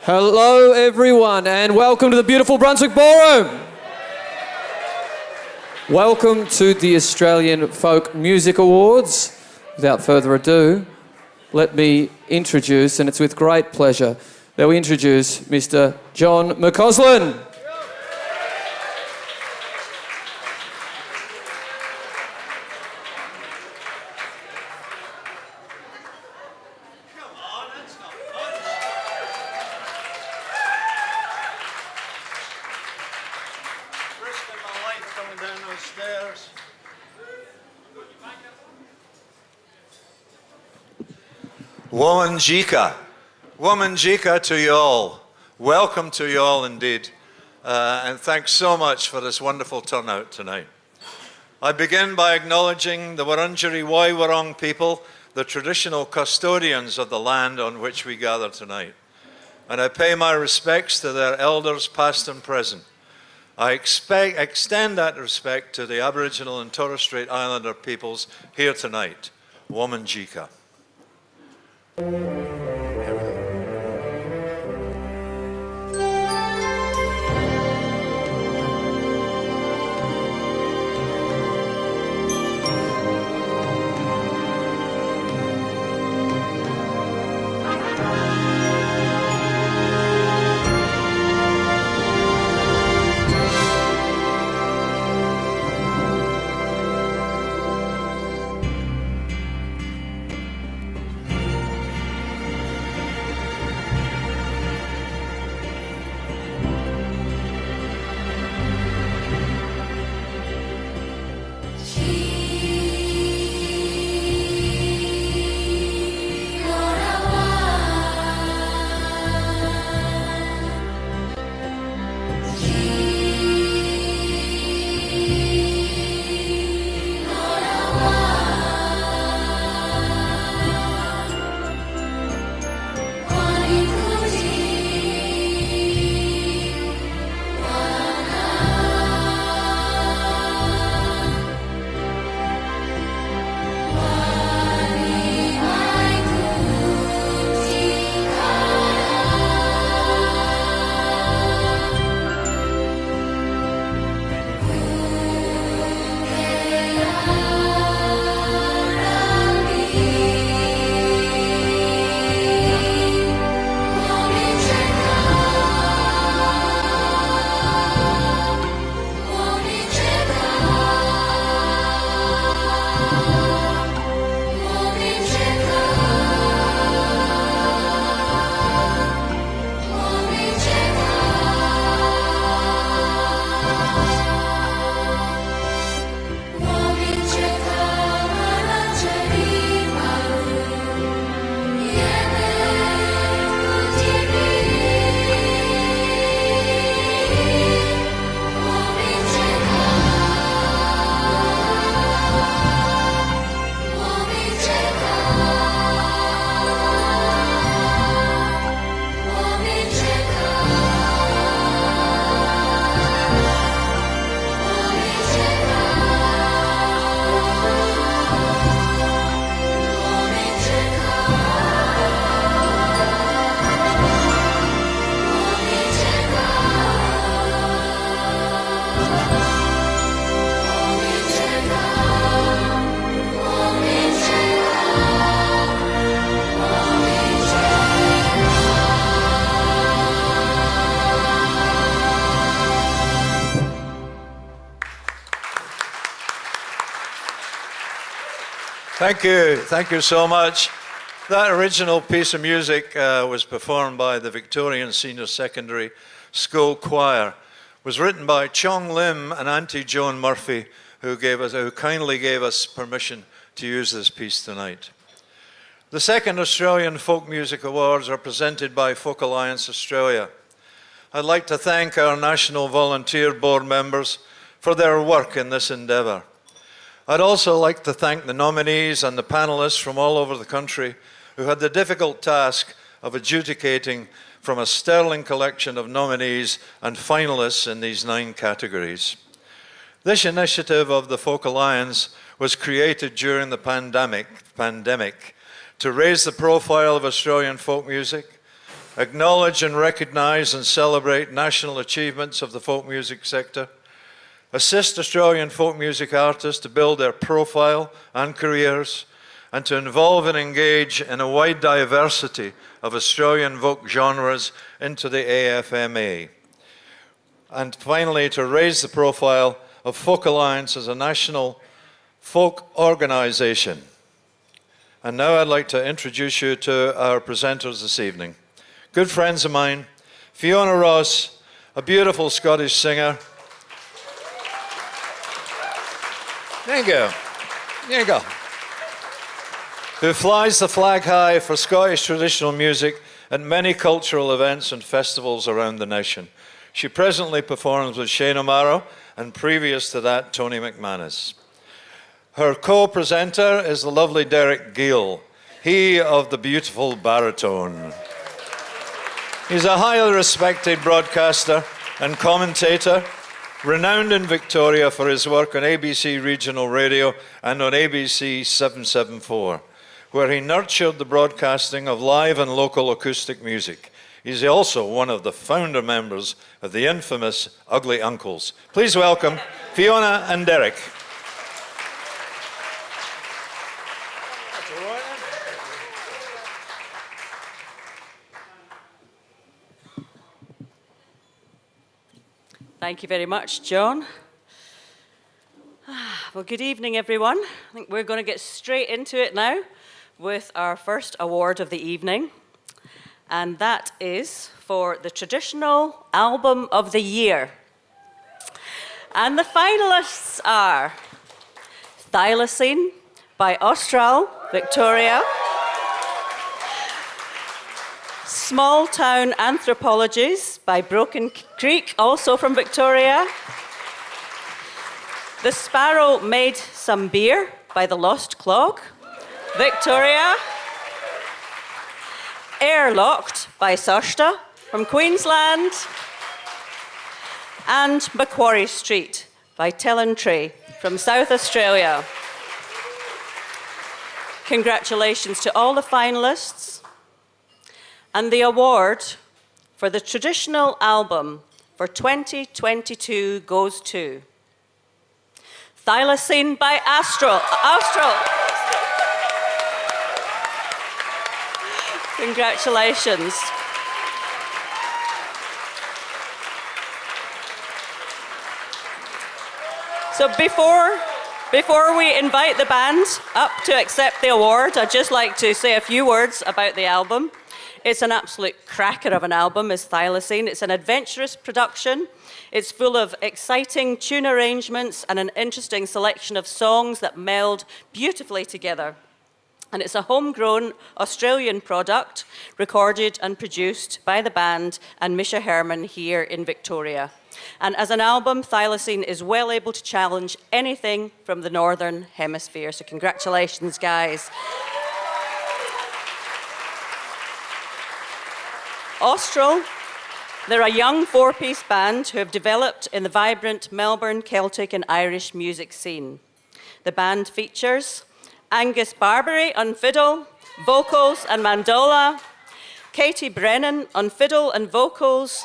Hello everyone and welcome to the beautiful Brunswick Ballroom. Welcome to the Australian Folk Music Awards. Without further ado, let me introduce, and it's with great pleasure, that we introduce Mr. John McCausland. Womanjika to you all. Welcome to you all indeed. And thanks so much for this wonderful turnout tonight. I begin by acknowledging the Wurundjeri Woi-wurrung people, the traditional custodians of the land on which we gather tonight. And I pay my respects to their elders past and present. I extend that respect to the Aboriginal and Torres Strait Islander peoples here tonight. Womanjika. Thank you so much. That original piece of music was performed by the Victorian Senior Secondary School Choir. It was written by Chong Lim and Auntie Joan Murphy, who kindly gave us permission to use this piece tonight. The second Australian Folk Music Awards are presented by Folk Alliance Australia. I'd like to thank our National Volunteer Board members for their work in this endeavour. I'd also like to thank the nominees and the panelists from all over the country who had the difficult task of adjudicating from a sterling collection of nominees and finalists in these 9 categories. This initiative of the Folk Alliance was created during the pandemic to raise the profile of Australian folk music, acknowledge and recognise and celebrate national achievements of the folk music sector, assist Australian folk music artists to build their profile and careers, and to involve and engage in a wide diversity of Australian folk genres into the AFMA. And finally, to raise the profile of Folk Alliance as a national folk organisation. And now I'd like to introduce you to our presenters this evening. Good friends of mine, Fiona Ross, a beautiful Scottish singer. There you go. There you go. Who flies the flag high for Scottish traditional music at many cultural events and festivals around the nation. She presently performs with Shane O'Mara and previous to that, Tony McManus. Her co-presenter is the lovely Derek Gill, he of the beautiful baritone. He's a highly respected broadcaster and commentator, renowned in Victoria for his work on ABC Regional Radio and on ABC 774, where he nurtured the broadcasting of live and local acoustic music. He's also one of the founder members of the infamous Ugly Uncles. Please welcome Fiona and Derek. Thank you very much, John. Well, good evening, everyone. I think we're going to get straight into it now with our first award of the evening, and that is for the Traditional Album of the Year. And the finalists are Thylacine by Austral, Victoria, Small Town Anthropologies by Broken Creek, also from Victoria. The Sparrow Made Some Beer by The Lost Clog, Victoria. Airlocked by Sursta from Queensland. And Macquarie Street by Tellentray from South Australia. Congratulations to all the finalists. And the award for the Traditional Album for 2022 goes to Thylacine by Austral. Congratulations. So before we invite the band up to accept the award, I'd just like to say a few words about the album. It's an absolute cracker of an album, is Thylacine. It's an adventurous production. It's full of exciting tune arrangements and an interesting selection of songs that meld beautifully together. And it's a homegrown Australian product, recorded and produced by the band and Misha Herman here in Victoria. And as an album, Thylacine is well able to challenge anything from the Northern Hemisphere. So congratulations, guys. Austral, they're a young four-piece band who have developed in the vibrant Melbourne Celtic and Irish music scene. The band features Angus Barbary on fiddle, vocals and mandola, Katie Brennan on fiddle and vocals,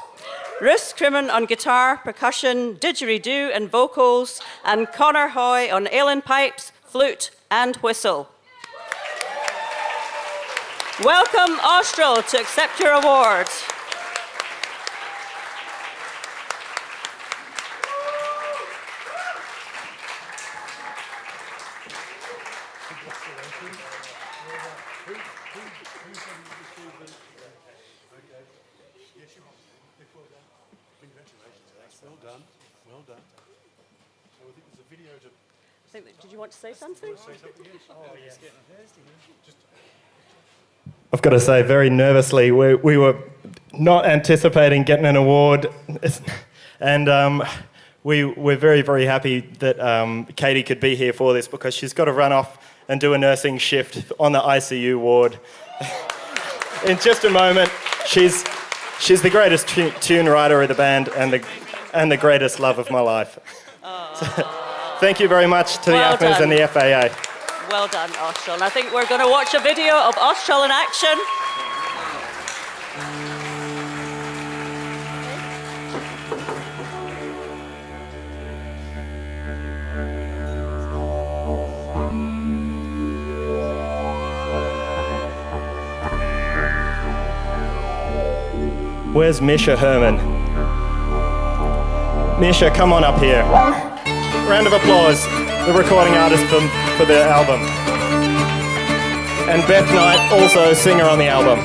Ruth Crimmin on guitar, percussion, didgeridoo and vocals, and Connor Hoy on Ailen pipes, flute and whistle. Welcome, Austral, to accept your award. Well done. So I think there's a video to... Did you want to say something? Oh, yes. I've got to say, very nervously, we were not anticipating getting an award, and we're very, very happy that Katie could be here for this, because she's got to run off and do a nursing shift on the ICU ward. In just a moment, she's the greatest tune writer of the band and the greatest love of my life. So, thank you very much to the AFMAs and the FAA. Well done, Austral. And I think we're going to watch a video of Austral in action. Where's Misha Herman? Misha, come on up here. Round of applause, the recording artist for the album. And Beth Knight, also singer on the album.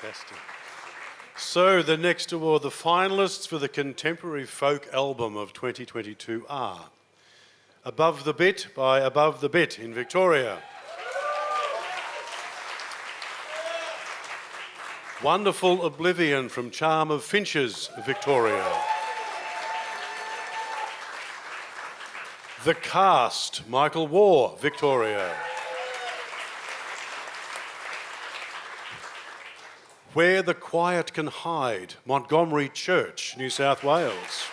Fantastic. So the next award, the finalists for the Contemporary Folk Album of 2022 are Above the Bit by Above the Bit in Victoria. Wonderful Oblivion from Charm of Finches, Victoria. The Cast, Michael Waugh, Victoria. Where the Quiet Can Hide, Montgomery Church, New South Wales.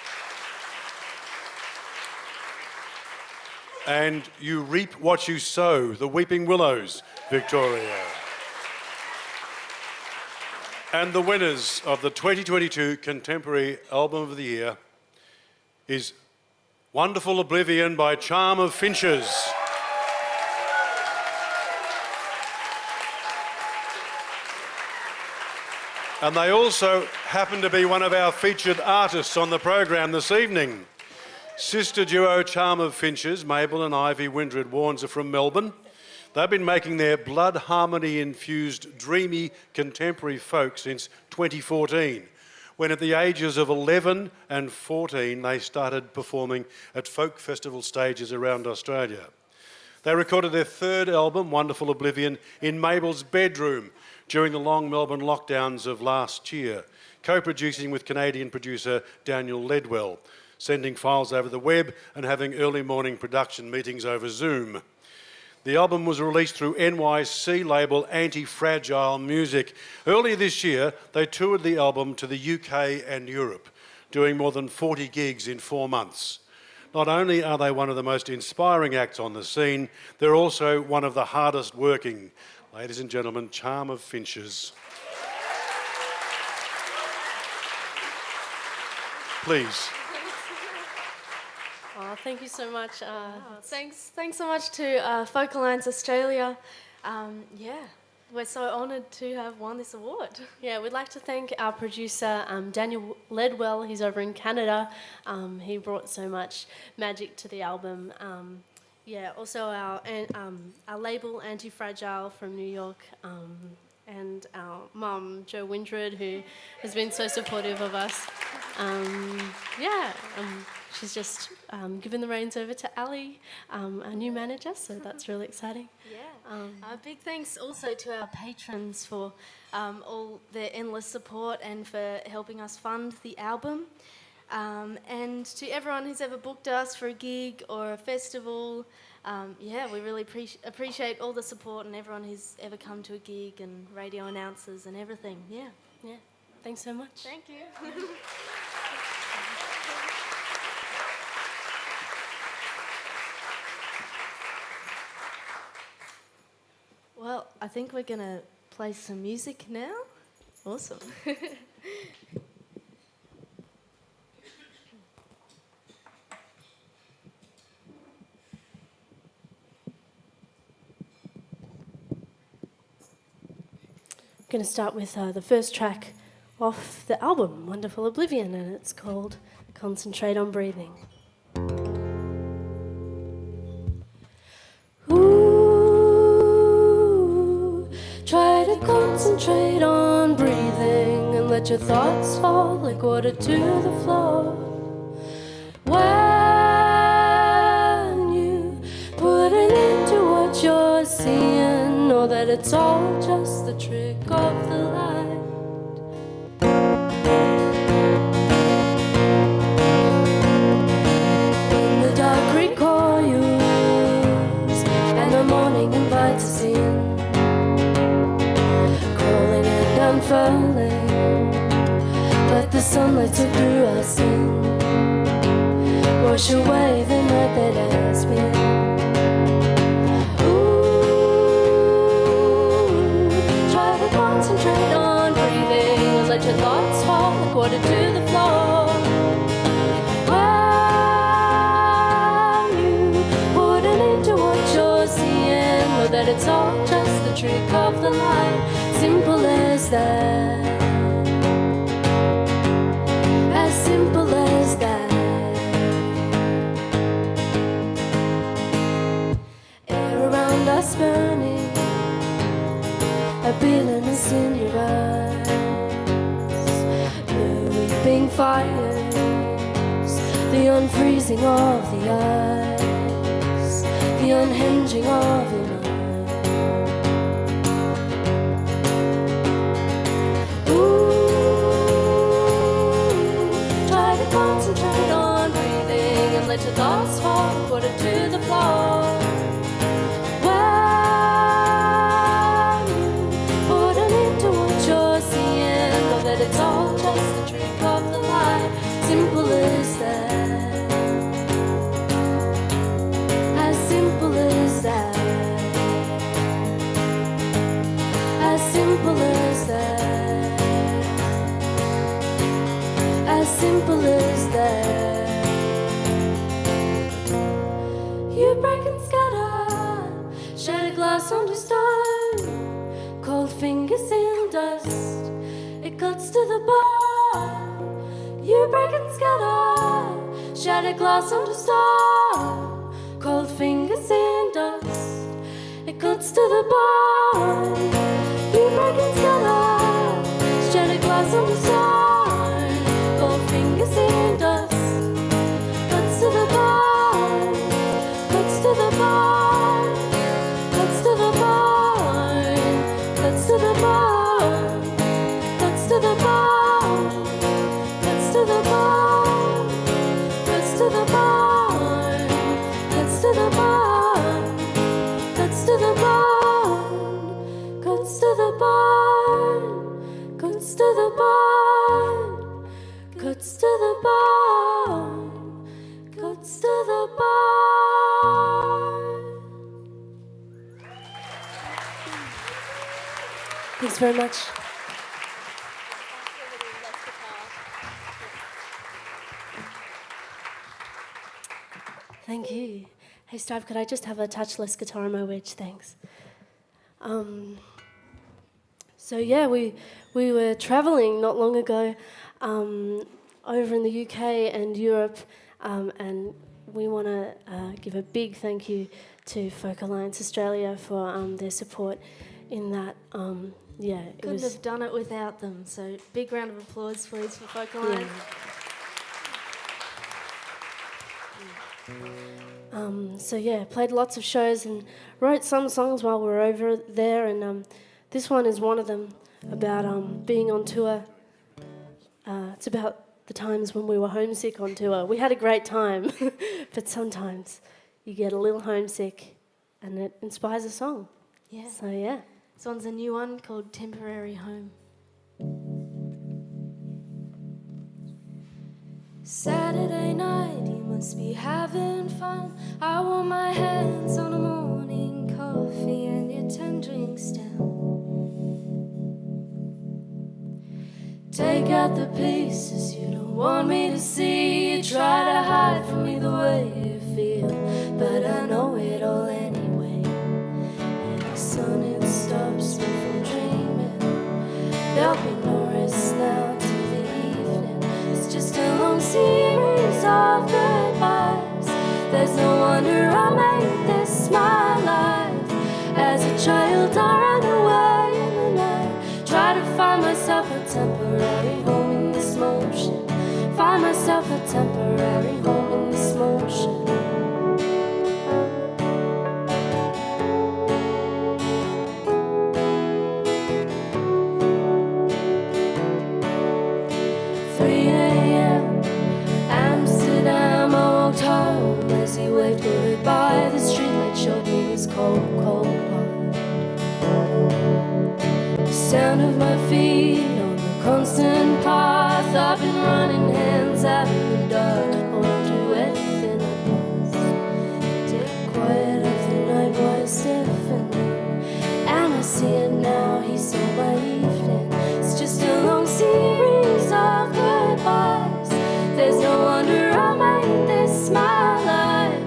And You Reap What You Sow, the Weeping Willows, Victoria. And the winners of the 2022 Contemporary Album of the Year is Wonderful Oblivion by Charm of Finches. And they also happen to be one of our featured artists on the program this evening. Sister duo Charm of Finches, Mabel and Ivy Windred Warnes are from Melbourne. They've been making their blood harmony-infused, dreamy contemporary folk since 2014, when at the ages of 11 and 14 they started performing at folk festival stages around Australia. They recorded their third album, Wonderful Oblivion, in Mabel's bedroom during the long Melbourne lockdowns of last year, co-producing with Canadian producer Daniel Ledwell, sending files over the web and having early morning production meetings over Zoom. The album was released through NYC label Anti-Fragile Music. Earlier this year, they toured the album to the UK and Europe, doing more than 40 gigs in 4 months. Not only are they one of the most inspiring acts on the scene, they're also one of the hardest working. Ladies and gentlemen, Charm of Finches. Please. Oh, thank you so much. Thanks so much to Folk Alliance Australia. We're so honoured to have won this award. Yeah, we'd like to thank our producer, Daniel Ledwell. He's over in Canada. He brought so much magic to the album. Also our label, Anti-Fragile from New York, and our mum, Jo Windred, who has been so supportive of us. She's just given the reins over to Ali, our new manager, so that's really exciting. Big thanks also to our patrons for all their endless support and for helping us fund the album. And to everyone who's ever booked us for a gig or a festival, we really appreciate all the support and everyone who's ever come to a gig and radio announcers and everything. Thanks so much. Thank you. Well, I think we're going to play some music now. Awesome. I'm going to start with the first track off the album, Wonderful Oblivion, and it's called Concentrate on Breathing. Try to concentrate on breathing and let your thoughts fall like water to the floor. When you put it into what you're seeing, know that it's all just the trick of the light. When the dark recoils and the morning invites us in, unfurling, but the sunlight took through our sin, wash away the night that has been. Ooh, try to concentrate on breathing and let your thoughts fall like water to the floor. When you put it into what you're seeing, know that it's all just the trick of the light. Simple as that. As simple as that. Air around us burning, a bitterness in your eyes. Blue weeping fires, the unfreezing of the eyes. unhinging of your mind. Try to concentrate on breathing and let your thoughts fall, put it to the floor. When you put an end to what you're seeing, know that it's all just a trick of the light. Simple as that. As simple as that. As simple as that. As simple as that. You break and scatter, shattered glass onto stone, cold fingers in dust, it cuts to the bone. You break and scatter, shattered glass onto stone, cold fingers in dust, it cuts to the bone. You break and scatter, shattered glass onto stone, cold fingers in dust, cuts to the bone, cuts to the bone, cuts to the bone, cuts to the bone, cuts to the bone, cuts to the bone, cuts to the bone, cuts to the bone, cuts to the bone, cuts to the bone, cuts to the bone, cuts to the bone, cuts to the bone. Thanks very much. Thank you. Hey, Strive, could I just have a touchless guitar on my wedge? Thanks. So yeah, we were travelling not long ago over in the UK and Europe, and we want to give a big thank you to Folk Alliance Australia for their support in that. Couldn't have done it without them. So big round of applause, please, for Folk Alliance. Played lots of shows and wrote some songs while we were over there, and this one is one of them about being on tour. It's about the times when we were homesick on tour. We had a great time, but sometimes you get a little homesick and it inspires a song. Yeah. So yeah. This one's a new one called Temporary Home. Saturday night, you must be having fun. I want my hands on a morning coffee and your 10 drinks down. Take out the pieces you don't want me to see. You try to hide from me the way you feel, but I know it all anyway. And the sun, it stops me from dreaming. There'll be no rest now till the evening. It's just a long series of goodbyes. There's no wonder I made this my life. As a child I ran away in the night, try to find myself a temporary home in this motion. Find myself a temporary home in this motion. 3 a.m. Amsterdam, I walked home as he waved goodbye. The streetlight showed me his cold, cold heart. The sound of my feet on the constant path. I've been running hands out in the dark. I won't do anything I must. Dead quiet of the night was stiffening, and I see it now. He saw my evening. It's just a long series of goodbyes. There's no wonder I made this my life.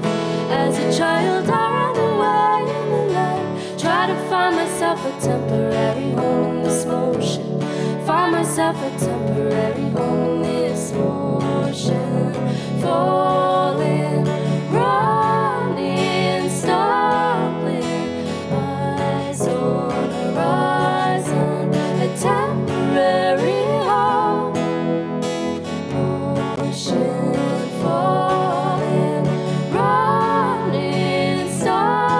As a child I ran away in the night, try to find myself a temporary home in this motion. Find myself a temporary home in this motion. Falling, running, stumbling, eyes on horizon, a temporary home. Motion, falling, running, stumbling.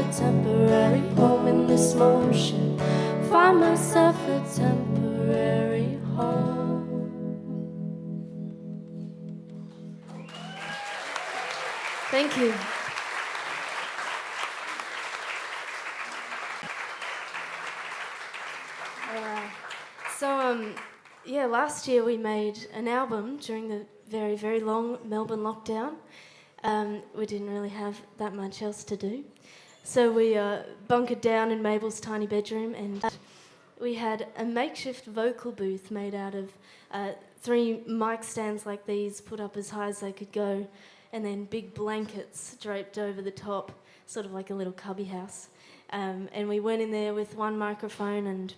a temporary home in this motion. Find myself a temporary home. Thank you. Yeah, last year we made an album during the very, very long Melbourne lockdown. We didn't really have that much else to do. So we bunkered down in Mabel's tiny bedroom, and we had a makeshift vocal booth made out of 3 mic stands like these put up as high as they could go, and then big blankets draped over the top, sort of like a little cubby house. And we went in there with 1 microphone and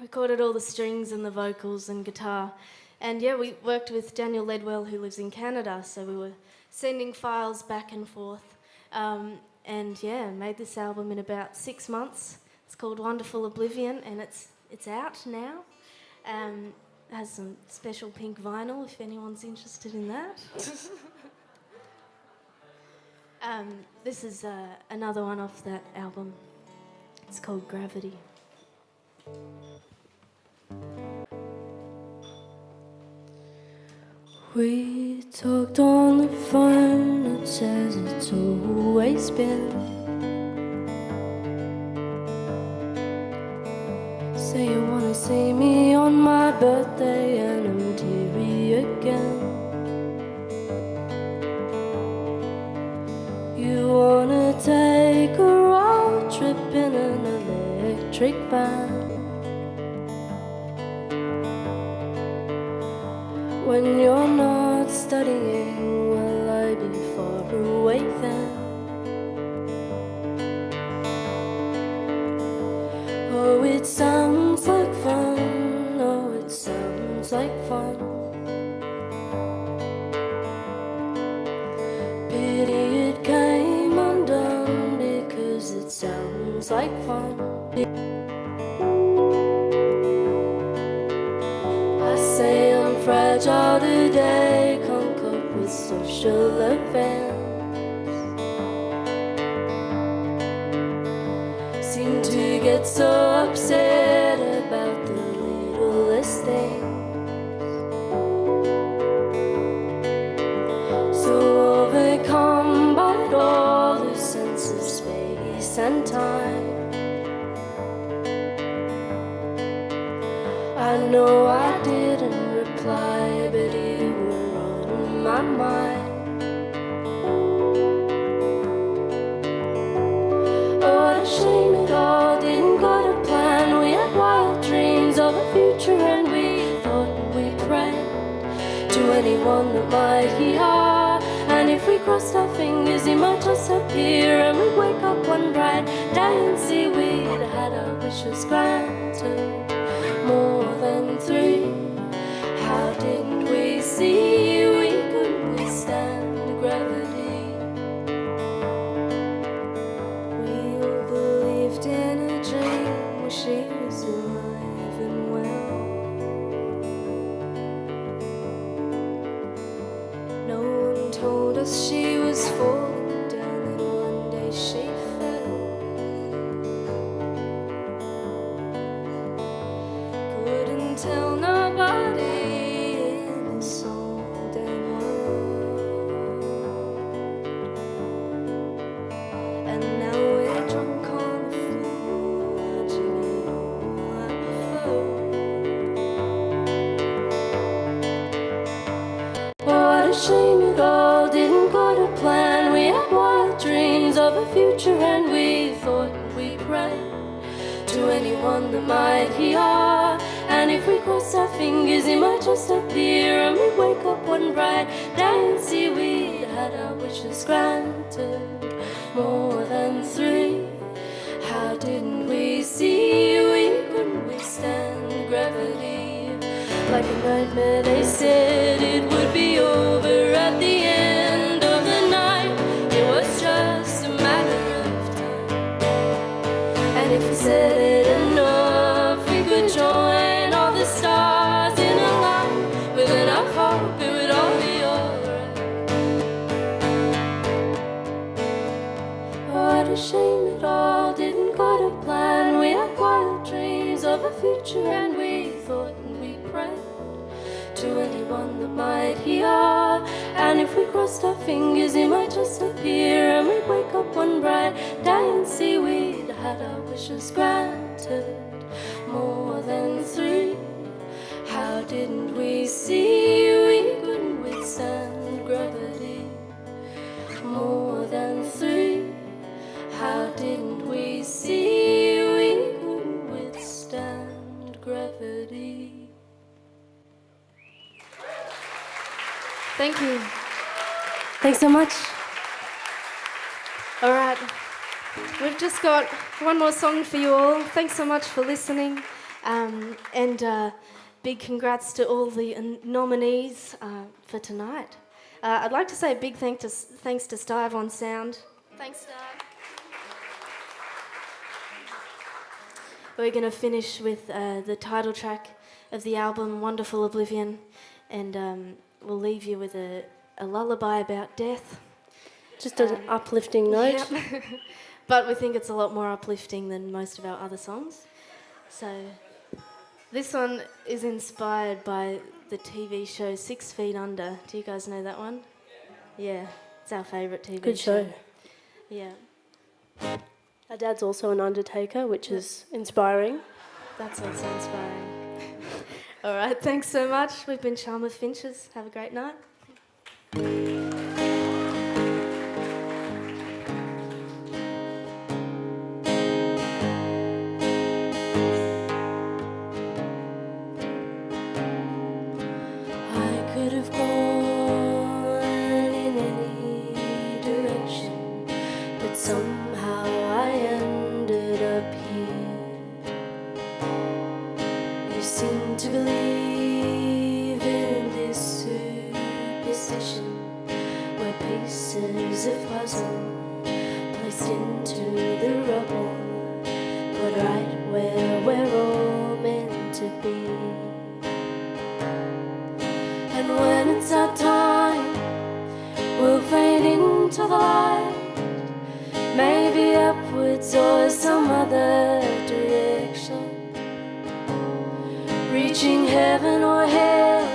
recorded all the strings and the vocals and guitar. And yeah, we worked with Daniel Ledwell, who lives in Canada, so we were sending files back and forth. And yeah, made this album in about 6 months. It's called Wonderful Oblivion, and it's out now. It has some special pink vinyl if anyone's interested in that. This is another one off that album. It's called Gravity. We talked on the phone, it says it's always been. Say you wanna see me on my birthday and I'm teary again. You wanna take a road trip in an electric van. When you're not studying, will I be far away then? Oh, it sounds like fun, oh, it sounds like fun. Pity it came undone, because it sounds like fun. I say I'm fragile today, can't cope with social events. Seem to get so upset about the littlest things. So overcome by all the sense of space and time. I know I didn't reply, but you were on my mind. Oh, what a shame it all didn't go to plan. We had wild dreams of a future and we thought we'd pray to anyone that might hear. And if we crossed our fingers, he might just appear and we'd wake up one bright day and see we'd had our wishes granted. More than 3. How didn't we see we couldn't withstand gravity? We all believed in a dream where she was alive and well. No one told us she was falling down, and one day she fell. Couldn't tell nobody in this old damn world. And now we're drunk on the floor, watching it all unfold. What a shame it all didn't go to plan. We had wild dreams of a future and we thought we'd pray to anyone that might hear. And if we cross our fingers, he might just appear and we'd wake up one bright day and see we'd had our wishes granted. More than 3. How didn't we see we couldn't withstand gravity? Like a nightmare, they said it would be over at the end of the night. It was just a matter of time. And if we said it enough, we could join all the stars in a line. With enough hope, it would all be alright. What a shame it of a future, and we thought and we prayed to anyone that might hear. And if we crossed our fingers, he might just appear, and we'd wake up one bright day and see we'd had our wishes granted. More than 3. How didn't we see we couldn't withstand gravity? More than 3. How didn't we see we couldn't withstand gravity? Thank you. Thanks so much. All right. We've just got one more song for you all. Thanks so much for listening. And big congrats to all the nominees for tonight. I'd like to say a big thanks to Stive on sound. Thanks, Stive. We're going to finish with the title track of the album, Wonderful Oblivion, and we'll leave you with a lullaby about death. Just an uplifting note. Yep. But we think it's a lot more uplifting than most of our other songs. So this one is inspired by the TV show 6 Feet Under. Do you guys know that one? Yeah, it's our favourite TV Good show. Yeah. Our dad's also an undertaker, which is inspiring. That's also inspiring. All right, thanks so much. We've been Charm of Finches. Have a great night. I could have gone in any direction, but somehow I ended up here. You seem to believe in this superstition, where pieces of puzzle placed into the rubble, put right where we're all meant to be. And when it's our time, we'll fade into the light, maybe upwards or some other direction, reaching heaven or hell,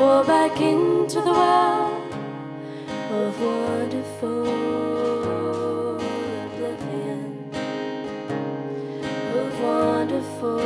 or back into the world of wonderful oblivion, of wonderful.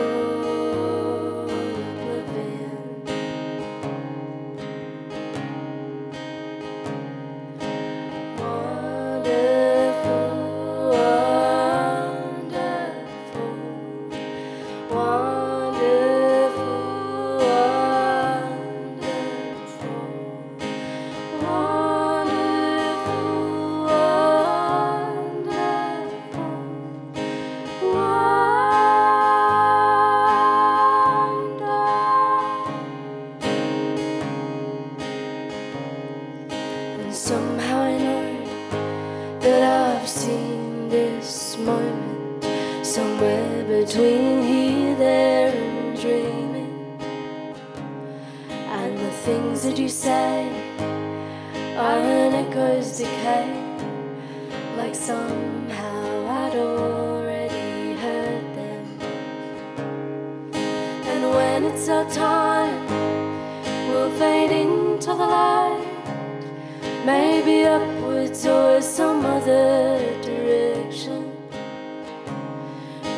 Somehow I know that I've seen this moment somewhere between here, there and dreaming. And the things that you say are an echo's decay, like somehow I'd already heard them. And when it's our time, we'll fade into the light, maybe upwards or some other direction,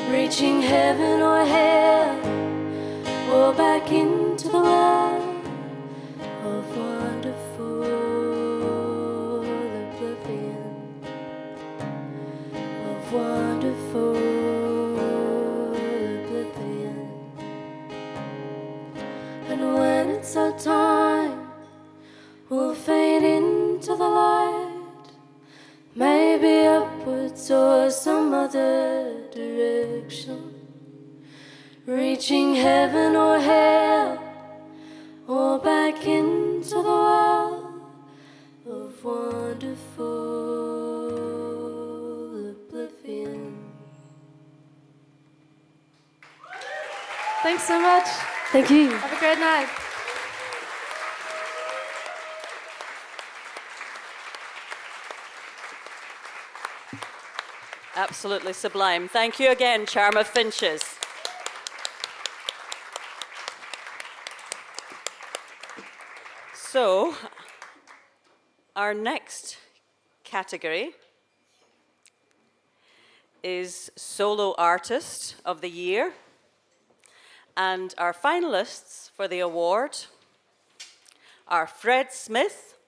reaching heaven or hell, or back into the world of wonderful oblivion, of wonderful oblivion. And when it's our time, we'll fade into the light, maybe upwards or some other direction, reaching heaven or hell, or back into the world of wonderful oblivion. Thanks so much. Thank you. Have a great night. Absolutely sublime. Thank you again, Charm of Finches. So, our next category is Solo Artist of the Year. And our finalists for the award are Fred Smith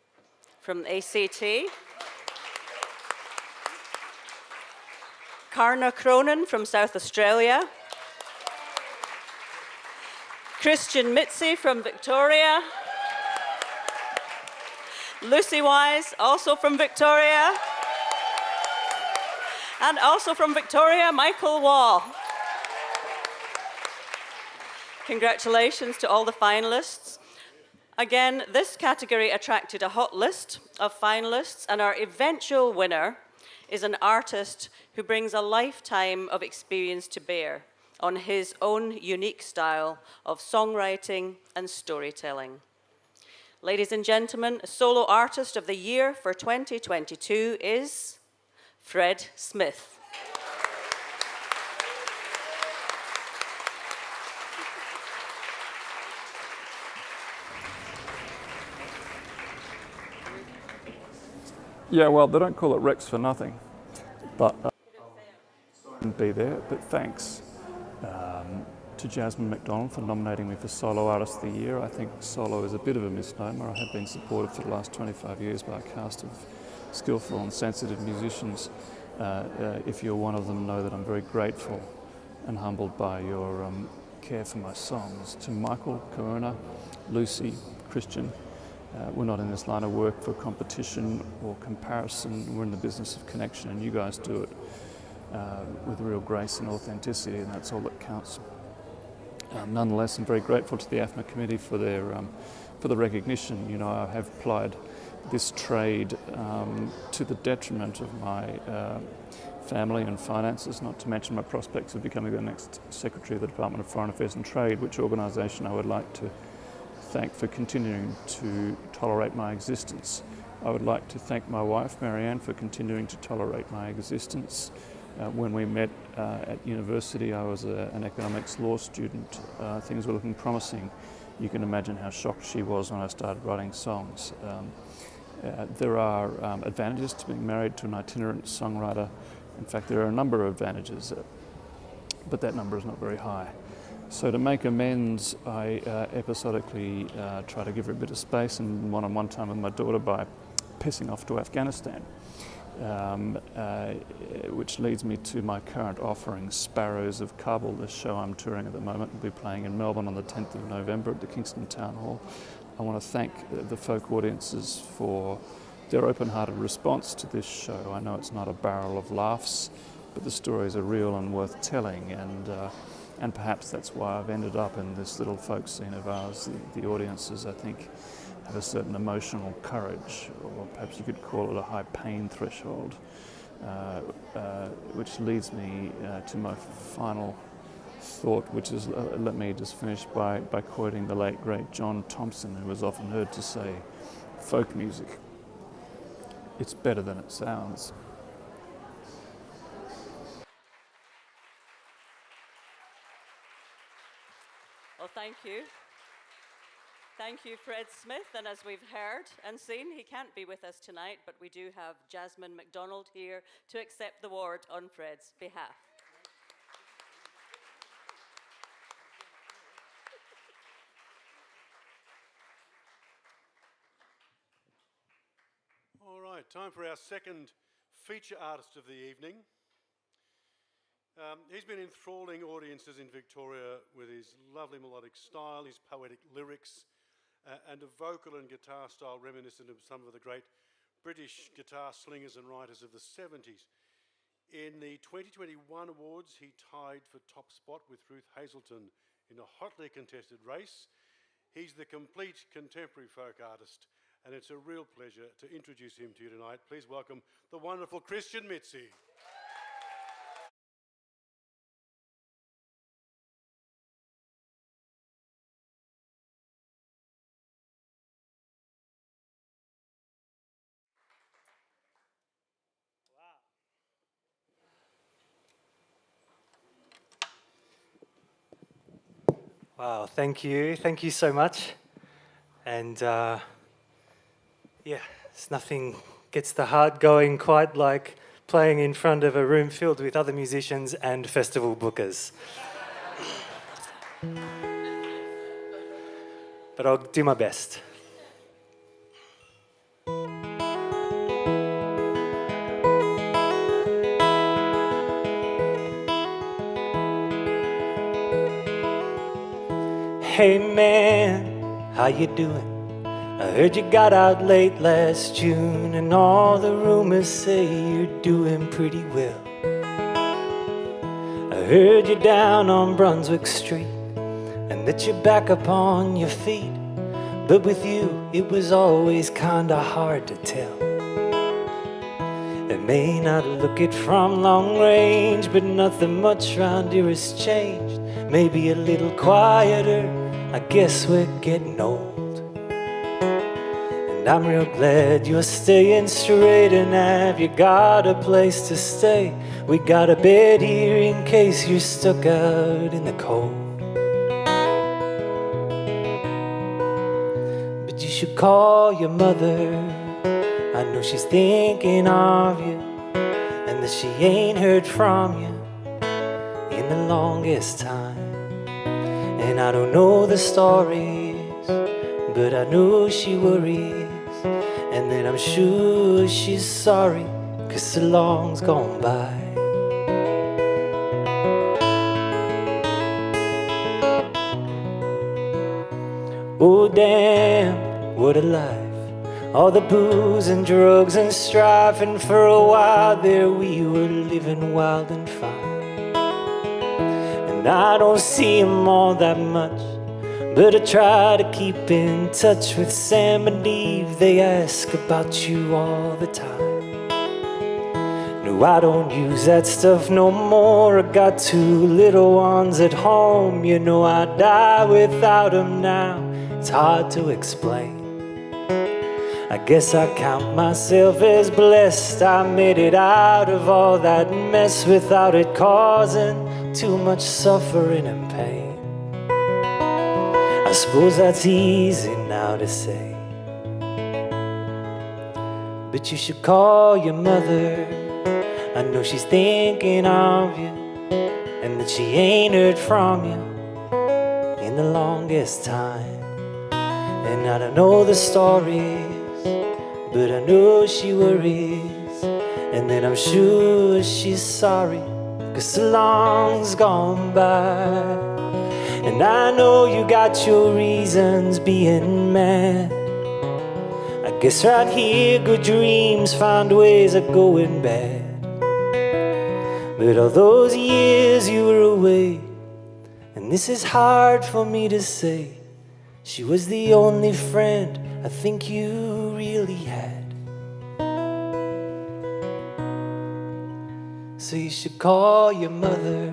from ACT, Karna Cronin from South Australia, Christian Mitzi from Victoria, Lucy Wise, also from Victoria, and also from Victoria, Michael Wall. Congratulations to all the finalists. Again, this category attracted a hot list of finalists, and our eventual winner is an artist who brings a lifetime of experience to bear on his own unique style of songwriting and storytelling. Ladies and gentlemen, Solo Artist of the Year for 2022 is Fred Smith. Yeah, well, they don't call it Rex for nothing, but be there. But thanks to Jasmine McDonald for nominating me for Solo Artist of the Year. I think solo is a bit of a misnomer. I have been supported for the last 25 years by a cast of skillful and sensitive musicians. If you're one of them, know that I'm very grateful and humbled by your care for my songs. To Michael, Karuna, Lucy, Christian, we're not in this line of work for competition or comparison. We're in the business of connection, and you guys do it with real grace and authenticity, and that's all that counts. Nonetheless, I'm very grateful to the AFMA committee for the recognition. You know, I have applied this trade to the detriment of my family and finances, not to mention my prospects of becoming the next Secretary of the Department of Foreign Affairs and Trade, which organisation I would like to thank for continuing to tolerate my existence. I would like to thank my wife, Marianne, for continuing to tolerate my existence. When we met at university, I was an economics law student. Things were looking promising. You can imagine how shocked she was when I started writing songs. There are advantages to being married to an itinerant songwriter. In fact, there are a number of advantages, but that number is not very high. So to make amends, I episodically try to give her a bit of space, and one-on-one time with my daughter by pissing off to Afghanistan, which leads me to my current offering, Sparrows of Kabul, the show I'm touring at the moment. We'll be playing in Melbourne on the 10th of November at the Kingston Town Hall. I want to thank the folk audiences for their open-hearted response to this show. I know it's not a barrel of laughs, but the stories are real and worth telling, and perhaps that's why I've ended up in this little folk scene of ours. The audiences, I think, have a certain emotional courage, or perhaps you could call it a high pain threshold, which leads me to my final thought, which is, let me just finish by quoting the late, great John Thompson, who was often heard to say, folk music, it's better than it sounds. Well, thank you. Thank you, Fred Smith. And as we've heard and seen, he can't be with us tonight, but we do have Jasmine McDonald here to accept the award on Fred's behalf. All right, time for our second feature artist of the evening. He's been enthralling audiences in Victoria with his lovely melodic style, his poetic lyrics, and a vocal and guitar style reminiscent of some of the great British guitar slingers and writers of the 70s. In the 2021 awards, he tied for top spot with Ruth Hazelton in a hotly contested race. He's the complete contemporary folk artist, and it's a real pleasure to introduce him to you tonight. Please welcome the wonderful Christian Mitzi. Wow, thank you so much. And Yeah, there's nothing gets the heart going quite like playing in front of a room filled with other musicians and festival bookers. But I'll do my best. Hey man, how you doing? I heard you got out late last June, and all the rumors say you're doing pretty well. I heard you down on Brunswick Street, and that you're back up on your feet. But with you, it was always kinda hard to tell. It may not look it from long range, but nothing much round here has changed. Maybe a little quieter, I guess we're getting old. And I'm real glad you're staying straight, and have you got a place to stay? We got a bed here in case you're stuck out in the cold. But you should call your mother, I know she's thinking of you, and that she ain't heard from you in the longest time. And I don't know the stories, but I know she worries, and that I'm sure she's sorry, 'cause so long's gone by. Oh damn, what a life. All the booze and drugs and strife, and for a while there we were living wild and fine. And I don't see him all that much, but I try to keep in touch with Sam and Eve. They ask about you all the time. No, I don't use that stuff no more. I got 2 little ones at home. You know I'd die without them now. It's hard to explain. I guess I count myself as blessed. I made it out of all that mess without it causing too much suffering and pain. I suppose that's easy now to say, but you should call your mother. I know she's thinking of you, and that she ain't heard from you in the longest time. And I don't know the stories, but I know she worries, and then I'm sure she's sorry, 'cause so long's gone by. And I know you got your reasons being mad. I guess right here good dreams find ways of going bad. But all those years you were away, and this is hard for me to say, she was the only friend I think you really had. So you should call your mother.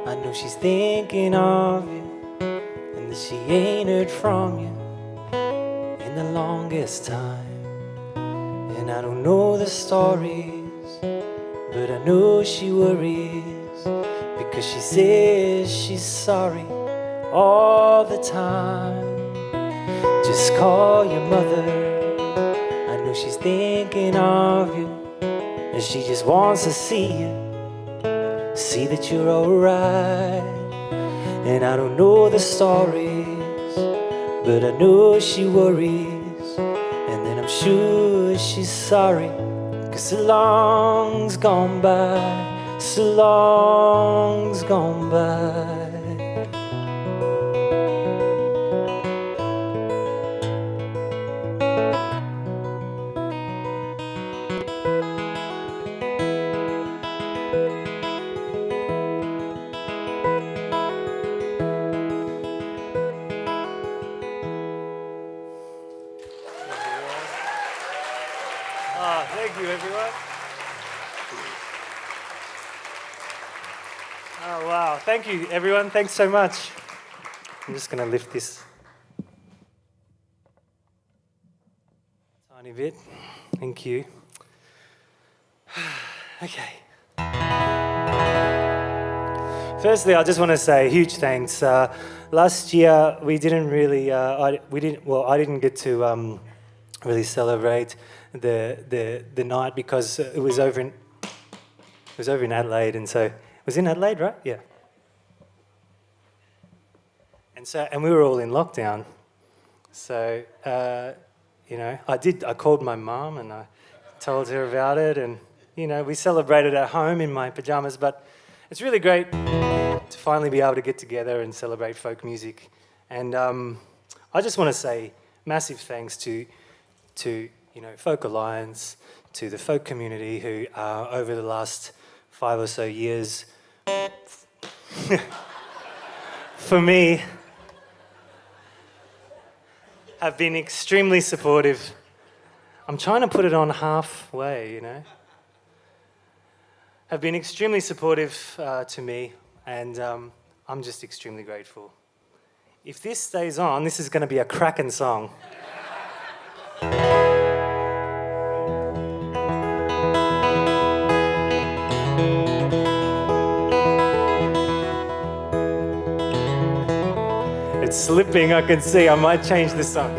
I know she's thinking of you, and that she ain't heard from you in the longest time. And I don't know the stories, but I know she worries, because she says she's sorry all the time. Just call your mother. I know she's thinking of you, and she just wants to see you, see that you're alright. And I don't know the stories, but I know she worries, and then I'm sure she's sorry, 'cause so long's gone by, so long's gone by. Thank you, everyone. Oh, wow. Thank you, everyone. Thanks so much. I'm just going to lift this tiny bit. Thank you. Okay. Firstly, I just want to say a huge thanks. Last year, we didn't really, I didn't get to really celebrate the night because it was over in Adelaide, and so it was in Adelaide, right? Yeah. And we were all in lockdown, so you know, I called my mum and I told her about it, and you know, we celebrated at home in my pajamas. But it's really great to finally be able to get together and celebrate folk music. And I just want to say massive thanks to you know, Folk Alliance, to the folk community who over the last 5 or so years, for me, have been extremely supportive. I'm trying to put it on halfway, you know. Have been extremely supportive to me, and I'm just extremely grateful. If this stays on, this is going to be a cracking song. It's slipping, I can see. I might change the song.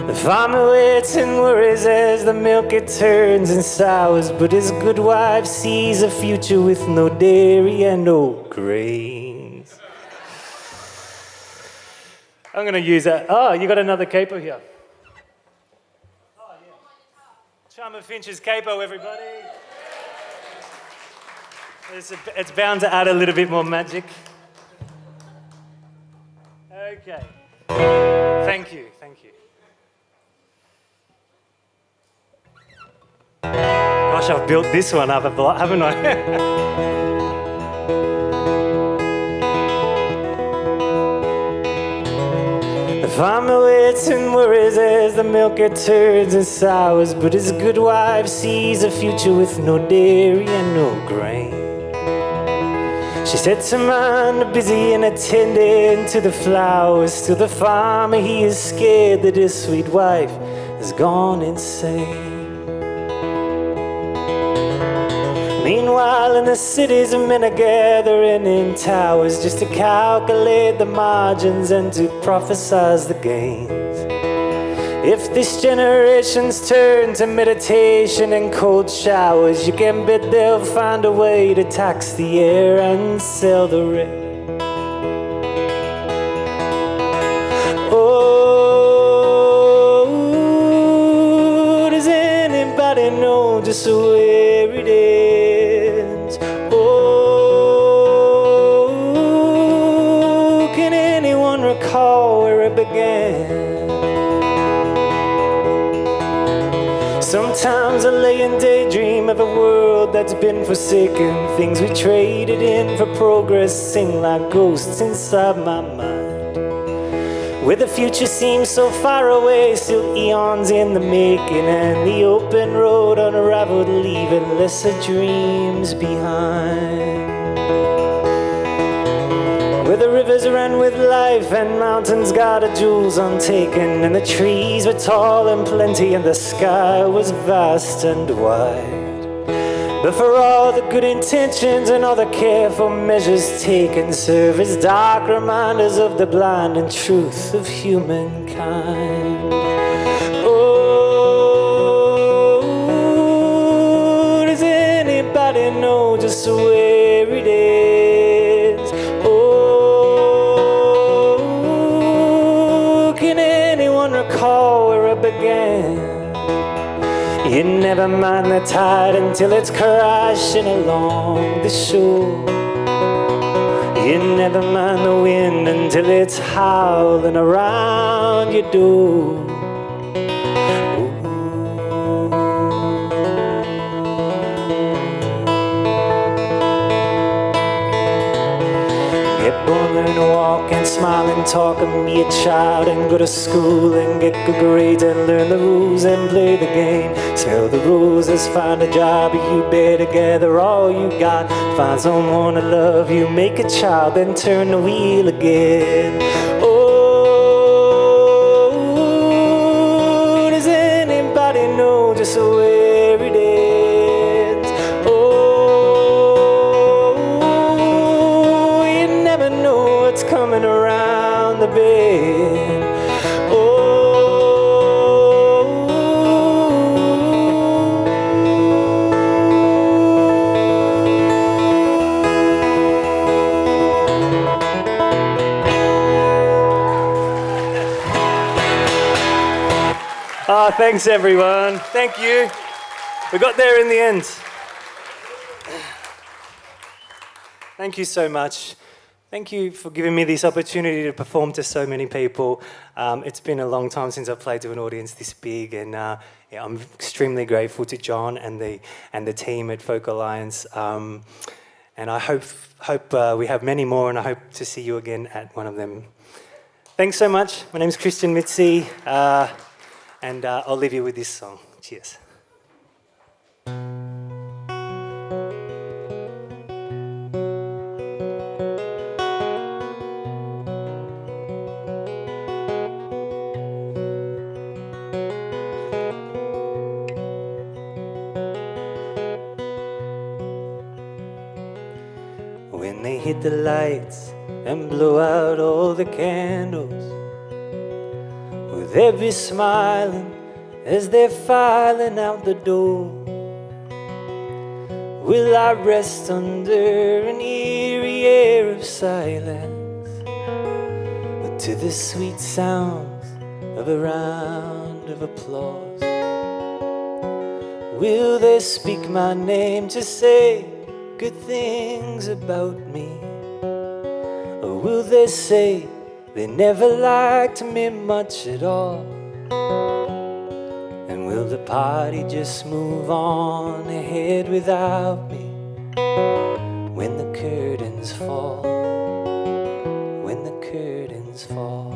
The farmer waits and worries as the milk it turns and sours, but his good wife sees a future with no dairy and no grains. I'm going to use that. Oh, you got another capo here. Oh, yeah. Charmer Finch's capo, everybody. It's bound to add a little bit more magic. Okay. Thank you, thank you. Gosh, I've built this one up, haven't I? The farmer waits and worries as the milk it turns and sours, but his good wife sees a future with no dairy and no grain. She sets her mind busy and attending to the flowers. To the farmer, he is scared that his sweet wife has gone insane. Meanwhile, in the cities, men are gathering in towers just to calculate the margins and to prophesize the gains. If this generation's turn to meditation and cold showers, you can bet they'll find a way to tax the air and sell the rain. Oh, does anybody know just where it ends? Oh, can anyone recall where it began? Sometimes I lay and daydream of a world that's been forsaken. Things we traded in for progress sing like ghosts inside my mind. Where the future seems so far away, still eons in the making, and the open road unraveled, leaving lesser dreams behind. Where the rivers ran with life and mountains guarded jewels untaken, and the trees were tall and plenty and the sky was vast and wide. But for all the good intentions and all the careful measures taken, serve as dark reminders of the blind and truth of humankind. Oh, does anybody know just where it is? Recall where it began. You never mind the tide until it's crashing along the shore. You never mind the wind until it's howling around your door. Learn to walk and smile and talk and be a child and go to school and get good grades and learn the rules and play the game. Smell the roses, find a job, you better gather all you got. Find someone to love you, make a child, then turn the wheel again. Oh, does anybody know just where it ends? Oh, you never know what's coming around. Thanks, everyone. Thank you. We got there in the end. Thank you so much. Thank you for giving me this opportunity to perform to so many people. It's been a long time since I've played to an audience this big, and yeah, I'm extremely grateful to John and the team at Folk Alliance. And I hope we have many more, and I hope to see you again at one of them. Thanks so much. My name's Christian Mitzi, and I'll leave you with this song. Cheers. When they hit the lights and blow out all the candles, will they be smiling as they're filing out the door? Will I rest under an eerie air of silence, or to the sweet sounds of a round of applause? Will they speak my name to say good things about me? Or will they say they never liked me much at all? And will the party just move on ahead without me when the curtains fall? When the curtains fall.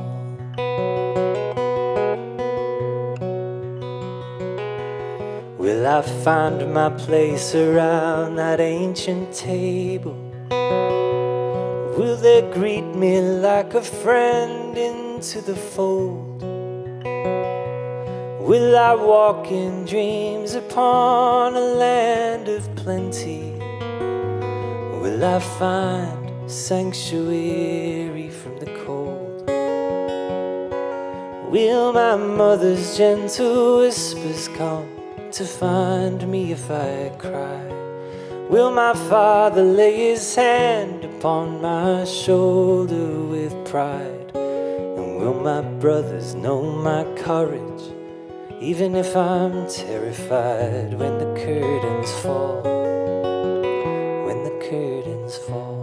Will I find my place around that ancient table? Will they greet me like a friend into the fold? Will I walk in dreams upon a land of plenty? Will I find sanctuary from the cold? Will my mother's gentle whispers come to find me if I cry? Will my father lay his hand upon my shoulder with pride? And will my brothers know my courage, even if I'm terrified when the curtains fall? When the curtains fall.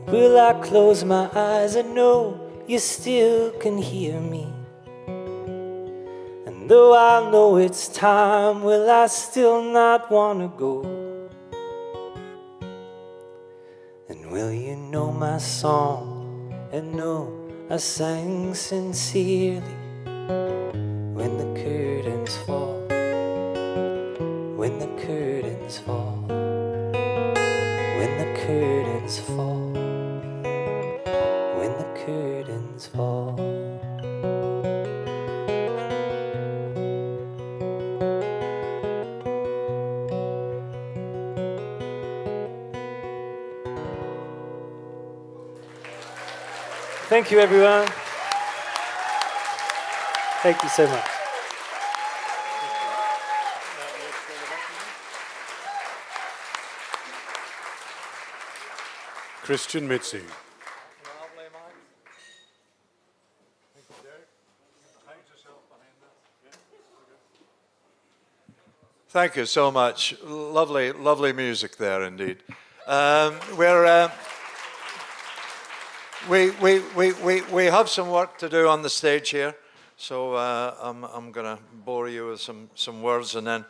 Will I close my eyes and know you still can hear me? And though I know it's time, will I still not want to go? And will you know my song and know I sang sincerely when the curtains fall? When the curtains fall. When the curtains fall. When the curtains fall. Thank you, everyone. Thank you so much. Christian Mitzi. Thank you so much. Lovely, lovely music there indeed. We have some work to do on the stage here, so I'm going to bore you with some words, and then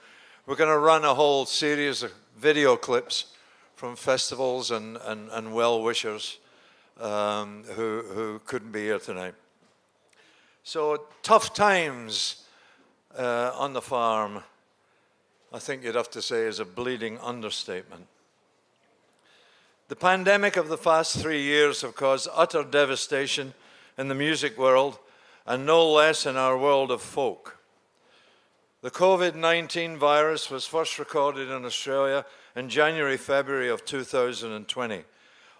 we're going to run a whole series of video clips from festivals and well-wishers who couldn't be here tonight. So tough times on the farm, I think you'd have to say, is a bleeding understatement. The pandemic of the past 3 years have caused utter devastation in the music world, and no less in our world of folk. The COVID-19 virus was first recorded in Australia in January, February of 2020,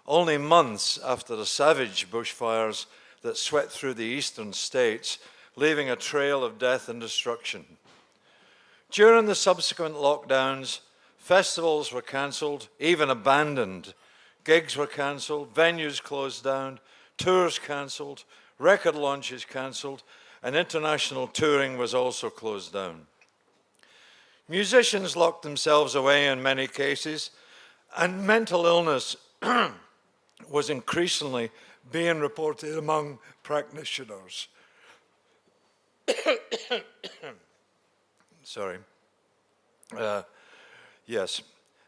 only months after the savage bushfires that swept through the eastern states, leaving a trail of death and destruction. During the subsequent lockdowns, festivals were cancelled, even abandoned. Gigs were cancelled, venues closed down, tours cancelled, record launches cancelled, and international touring was also closed down. Musicians locked themselves away in many cases, and mental illness was increasingly being reported among practitioners. Sorry. Yes.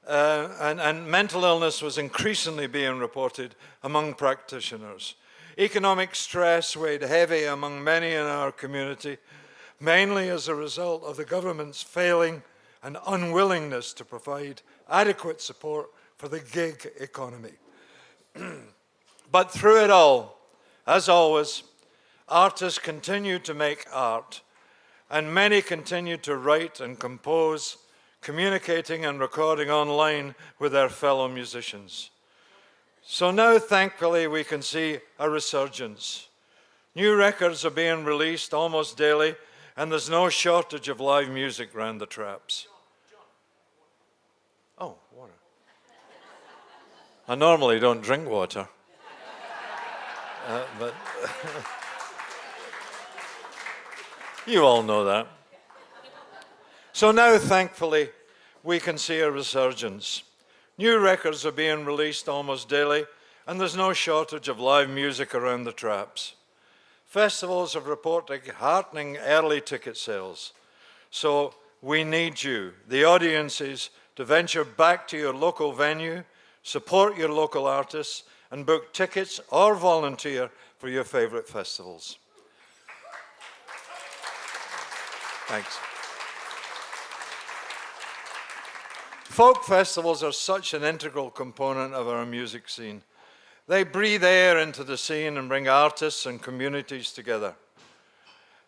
And mental illness was increasingly being reported among practitioners. Economic stress weighed heavy among many in our community, mainly as a result of the government's failing and unwillingness to provide adequate support for the gig economy. But through it all, as always, artists continued to make art, and many continued to write and compose, communicating and recording online with their fellow musicians. So now, thankfully, we can see a resurgence. New records are being released almost daily, and there's no shortage of live music around the traps. Oh, water. I normally don't drink water. But you all know that. So now, thankfully, we can see a resurgence. New records are being released almost daily, and there's no shortage of live music around the traps. Festivals have reported heartening early ticket sales. So we need you, the audiences, to venture back to your local venue, support your local artists, and book tickets or volunteer for your favorite festivals. Thanks. Folk festivals are such an integral component of our music scene. They breathe air into the scene and bring artists and communities together.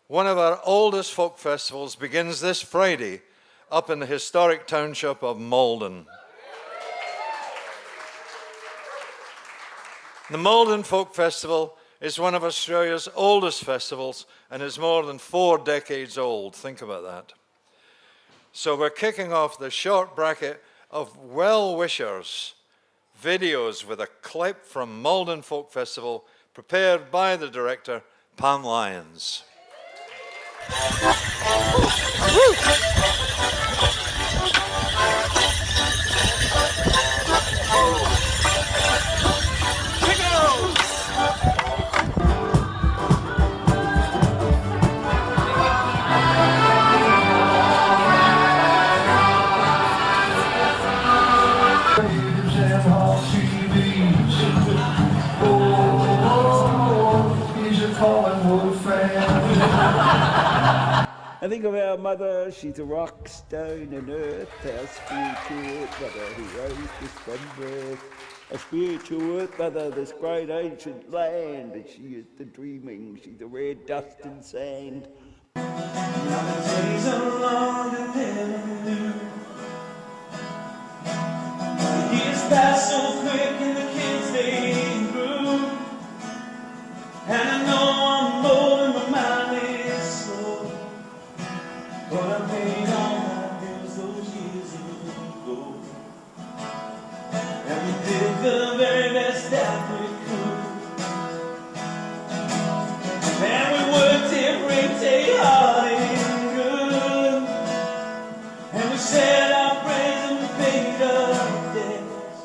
One of our oldest folk festivals begins this Friday up in the historic township of Malden. The Malden Folk Festival is one of Australia's oldest festivals and is more than 4 decades old. Think about that. So we're kicking off the short bracket of well-wishers videos with a clip from Malden Folk Festival prepared by the director, Pam Lyons. I think of our mother, she's a rock, stone and earth, our spiritual earth mother who rose us from birth. A spiritual earth mother, this great ancient land, and she is the dreaming, she's the red dust and sand. Now the days are long and never new. The years pass so quick and the kids they grew. And I know I'm old and my mind is slow, but I paid all my bills those years ago. And we did the very best that we could. And we worked every day hard and good. And we said our prayers and we paid our debts.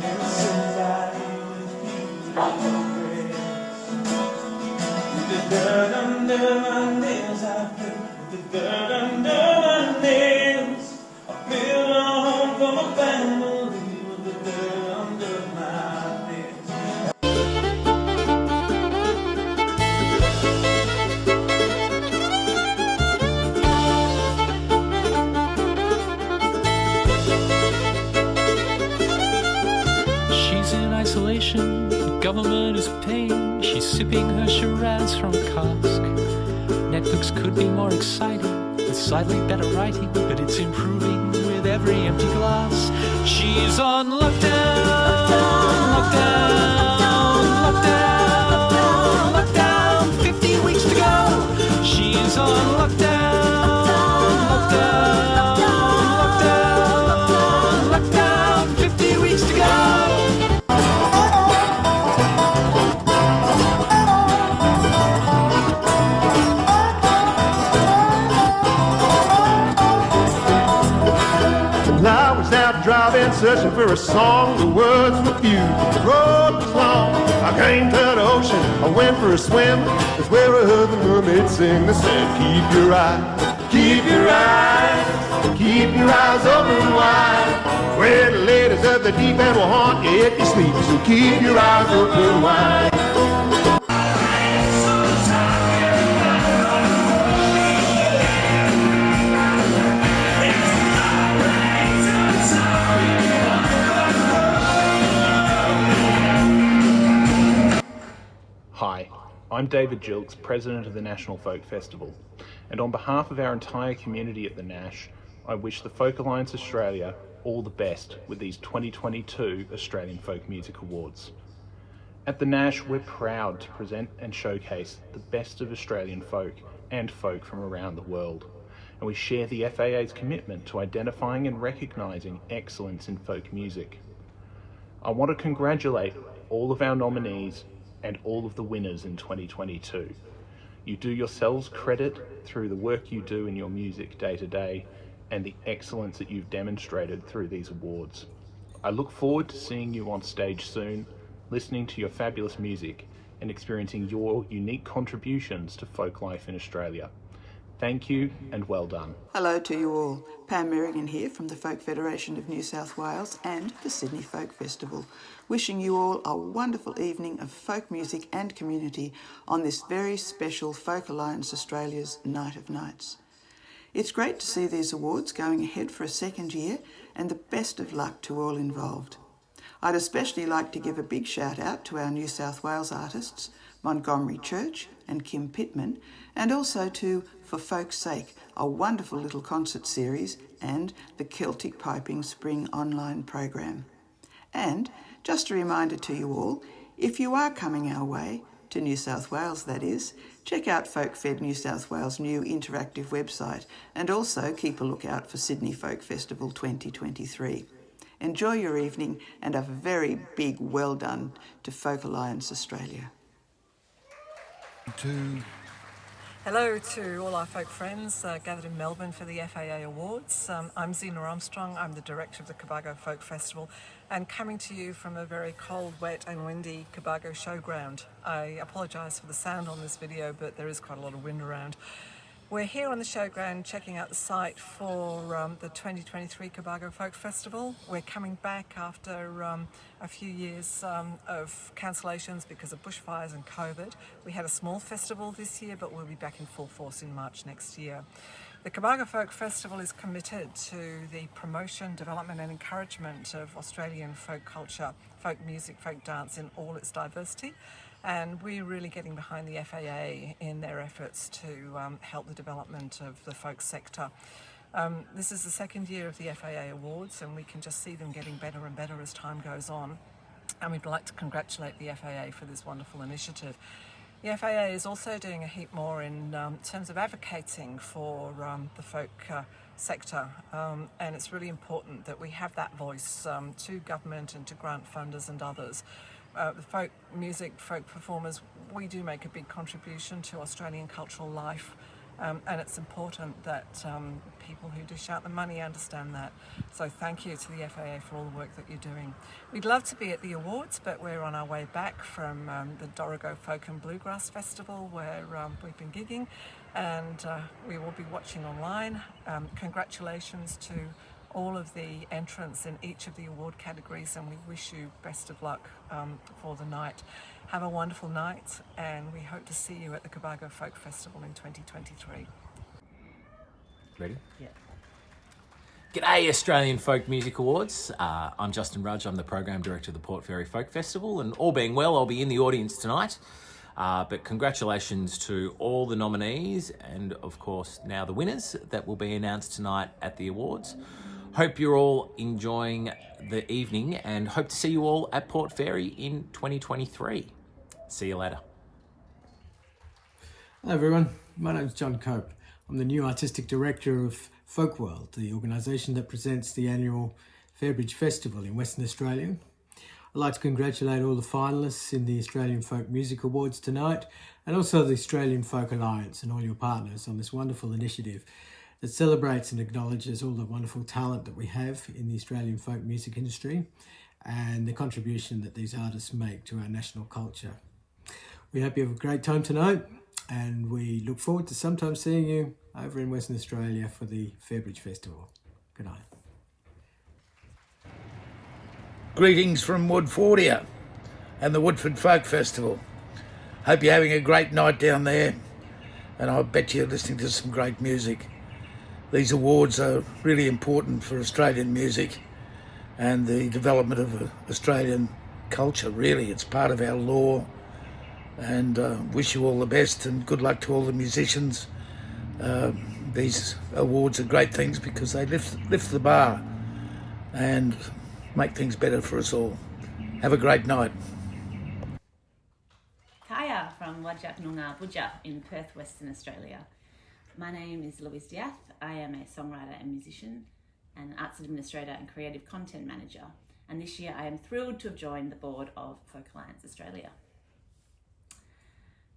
And we said right here with you. With the dirt under my nails, I built. With the dirt under my nails, I built a home for my family. With the dirt under my nails. She's in isolation, the government is paying. She's sipping her Shiraz from a cask. Netflix could be more exciting, with slightly better writing, but it's improving with with every empty glass. She's on lockdown, lockdown, lockdown, lockdown, 15 weeks to go. She's on lockdown, lockdown, lockdown, lockdown, 50 weeks to go. I was out driving, searching for a song. The words were few, the road was long. I came to the ocean, I went for a swim. That's where I heard the mermaid sing. They said, keep your eyes open wide. Where the ladies of the deep end will haunt you if you sleep. So keep your eyes open wide. Hi, I'm David Gilks, President of the National Folk Festival, and on behalf of our entire community at the Nash, I wish the Folk Alliance Australia all the best with these 2022 Australian Folk Music Awards. At the Nash, we're proud to present and showcase the best of Australian folk and folk from around the world, and we share the FAA's commitment to identifying and recognising excellence in folk music. I want to congratulate all of our nominees and all of the winners in 2022. You do yourselves credit through the work you do in your music day to day and the excellence that you've demonstrated through these awards. I look forward to seeing you on stage soon, listening to your fabulous music and experiencing your unique contributions to folk life in Australia. Thank you and well done. Hello to you all. Pam Merrigan here from the Folk Federation of New South Wales and the Sydney Folk Festival. Wishing you all a wonderful evening of folk music and community on this very special Folk Alliance Australia's Night of Nights. It's great to see these awards going ahead for a second year and the best of luck to all involved. I'd especially like to give a big shout out to our New South Wales artists, Montgomery Church and Kim Pittman, and also to For Folk's Sake, a wonderful little concert series, and the Celtic Piping Spring online program. And just a reminder to you all, if you are coming our way, to New South Wales that is, check out FolkFed New South Wales' new interactive website and also keep a lookout for Sydney Folk Festival 2023. Enjoy your evening and a very big well done to Folk Alliance Australia. Hello to all our folk friends gathered in Melbourne for the FAA Awards. I'm Zena Armstrong, I'm the director of the Cobargo Folk Festival and coming to you from a very cold, wet and windy Cobargo showground. I apologise for the sound on this video, but there is quite a lot of wind around. We're here on the showground checking out the site for the 2023 Cobargo Folk Festival. We're coming back after a few years of cancellations because of bushfires and COVID. We had a small festival this year, but we'll be back in full force in March next year. The Cobargo Folk Festival is committed to the promotion, development and encouragement of Australian folk culture, folk music, folk dance in all its diversity. And we're really getting behind the FAA in their efforts to help the development of the folk sector. This is the second year of the FAA Awards and we can just see them getting better and better as time goes on. And we'd like to congratulate the FAA for this wonderful initiative. The FAA is also doing a heap more in terms of advocating for the folk sector, and it's really important that we have that voice to government and to grant funders and others. The folk music, folk performers, we do make a big contribution to Australian cultural life, and it's important that people who dish out the money understand that. So thank you to the FAA for all the work that you're doing. We'd love to be at the awards, but we're on our way back from the Dorrigo Folk and Bluegrass Festival where we've been gigging, and we will be watching online. Congratulations to all of the entrants in each of the award categories, and we wish you best of luck for the night. Have a wonderful night, and we hope to see you at the Cobargo Folk Festival in 2023. Ready? Yeah. G'day Australian Folk Music Awards. I'm Justin Rudge, I'm the Program Director of the Port Fairy Folk Festival, and all being well, I'll be in the audience tonight. But congratulations to all the nominees and of course now the winners that will be announced tonight at the awards. Hope you're all enjoying the evening and hope to see you all at Port Fairy in 2023. See you later. Hello everyone, my name's John Cope. I'm the new Artistic Director of Folk World, the organisation that presents the annual Fairbridge Festival in Western Australia. I'd like to congratulate all the finalists in the Australian Folk Music Awards tonight, and also the Australian Folk Alliance and all your partners on this wonderful initiative that celebrates and acknowledges all the wonderful talent that we have in the Australian folk music industry and the contribution that these artists make to our national culture. We hope you have a great time tonight, and we look forward to sometime seeing you over in Western Australia for the Fairbridge Festival. Good night. Greetings from Woodfordia and the Woodford Folk Festival. Hope you're having a great night down there, and I bet you're listening to some great music. These awards are really important for Australian music and the development of Australian culture, really. It's part of our law, and wish you all the best and good luck to all the musicians. These awards are great things because they lift the bar and make things better for us all. Have a great night. Kaya from Wajak Noongar Budja in Perth, Western Australia. My name is Louise Diath. I am a songwriter and musician, an arts administrator and creative content manager. And this year I am thrilled to have joined the board of Folk Alliance Australia.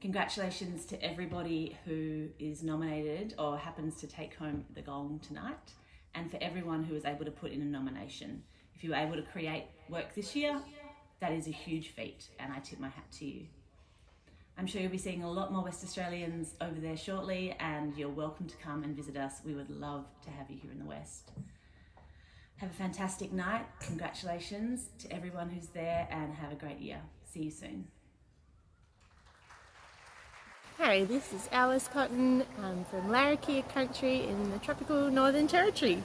Congratulations to everybody who is nominated or happens to take home the gong tonight, and for everyone who was able to put in a nomination. If you were able to create work this year, that is a huge feat, and I tip my hat to you. I'm sure you'll be seeing a lot more West Australians over there shortly, and you're welcome to come and visit us. We would love to have you here in the West. Have a fantastic night. Congratulations to everyone who's there, and have a great year. See you soon. Hi, this is Alice Cotton. I'm from Larrakia Country in the tropical Northern Territory.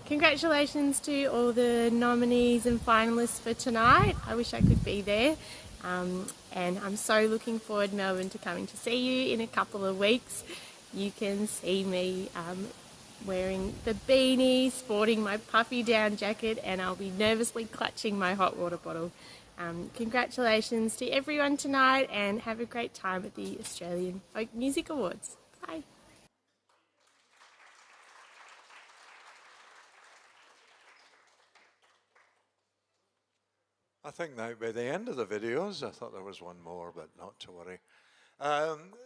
Congratulations to all the nominees and finalists for tonight. I wish I could be there. And I'm so looking forward, Melbourne, to coming to see you in a couple of weeks. You can see me wearing the beanie, sporting my puffy down jacket, and I'll be nervously clutching my hot water bottle. Congratulations to everyone tonight, and have a great time at the Australian Folk Music Awards. Bye. I think that would be the end of the videos. I thought there was one more, but not to worry.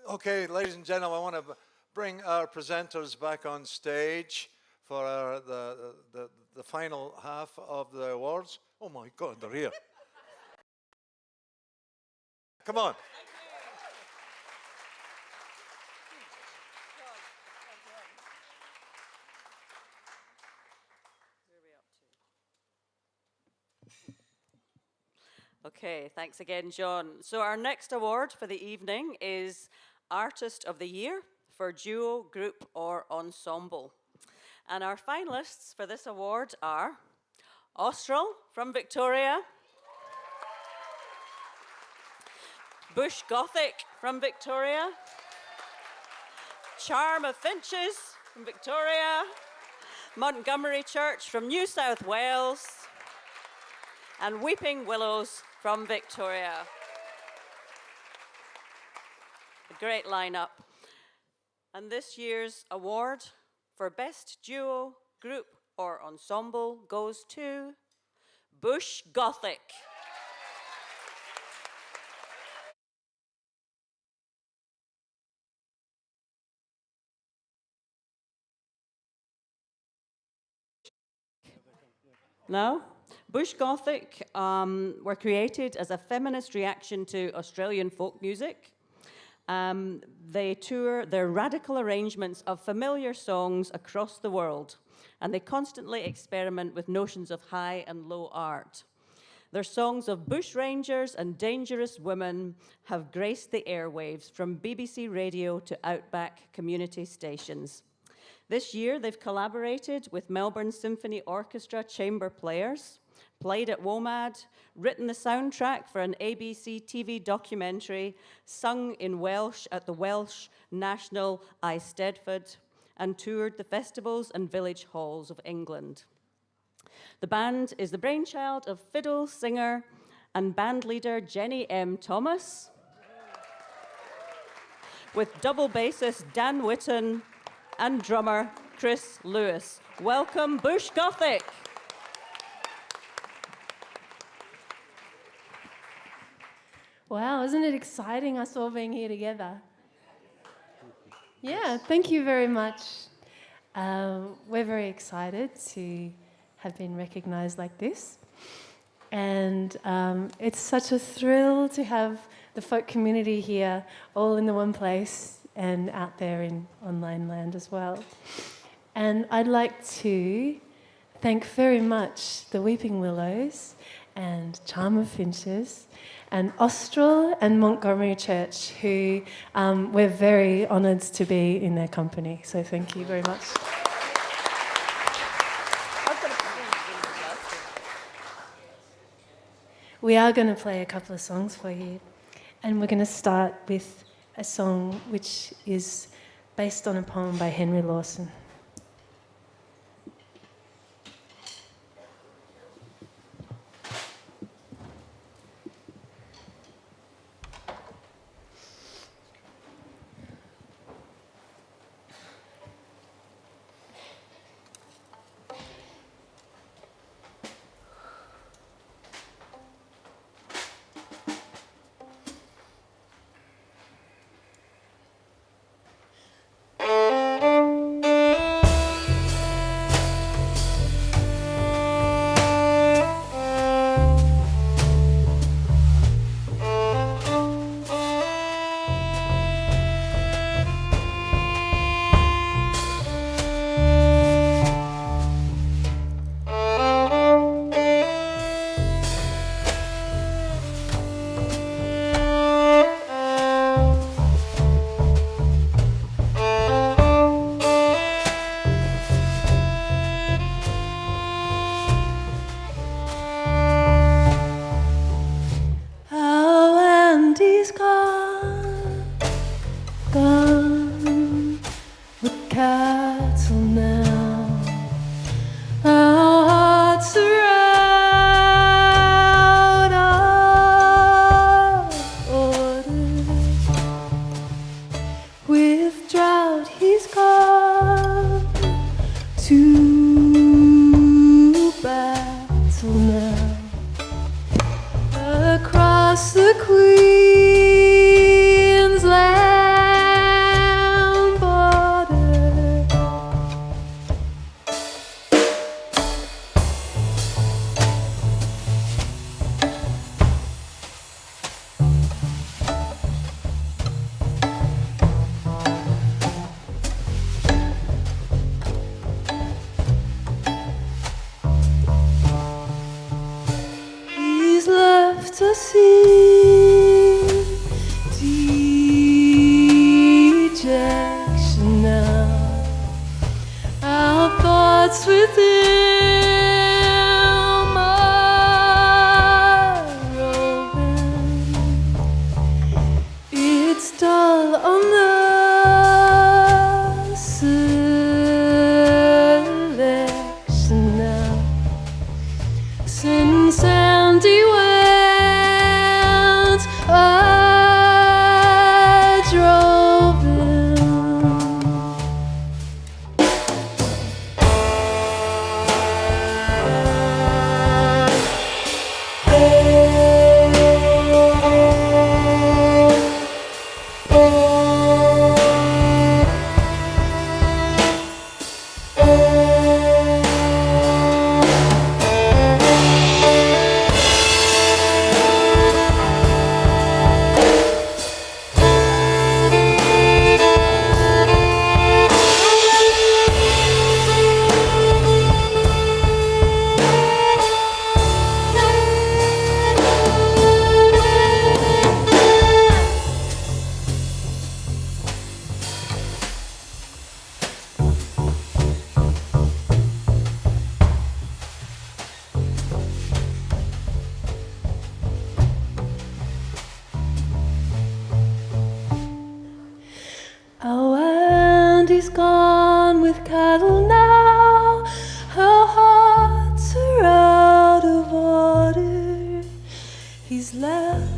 Okay, ladies and gentlemen, I want to bring our presenters back on stage for the final half of the awards. Oh my God, they're here. Come on. Okay, thanks again, John. So our next award for the evening is Artist of the Year for Duo, Group or Ensemble. And our finalists for this award are Austral from Victoria, Bush Gothic from Victoria, Charm of Finches from Victoria, Montgomery Church from New South Wales, and Weeping Willows from Victoria. A great lineup. And this year's award for Best Duo, Group or Ensemble goes to Bush Gothic. No? Bush Gothic were created as a feminist reaction to Australian folk music. They tour their radical arrangements of familiar songs across the world, and they constantly experiment with notions of high and low art. Their songs of bushrangers and dangerous women have graced the airwaves from BBC Radio to Outback community stations. This year, they've collaborated with Melbourne Symphony Orchestra chamber players, played at WOMAD, written the soundtrack for an ABC TV documentary, sung in Welsh at the Welsh National Eisteddfod, and toured the festivals and village halls of England. The band is the brainchild of fiddle singer and band leader Jenny M. Thomas, with double bassist Dan Whitten and drummer Chris Lewis. Welcome, Bush Gothic. Wow, isn't it exciting us all being here together? Yeah, thank you very much. We're very excited to have been recognised like this. And it's such a thrill to have the folk community here all in the one place and out there in online land as well. And I'd like to thank very much the Weeping Willows and Charm of Finches and Austral and Montgomery Church, who we're very honoured to be in their company. So thank you very much. We are going to play a couple of songs for you, and we're going to start with a song which is based on a poem by Henry Lawson.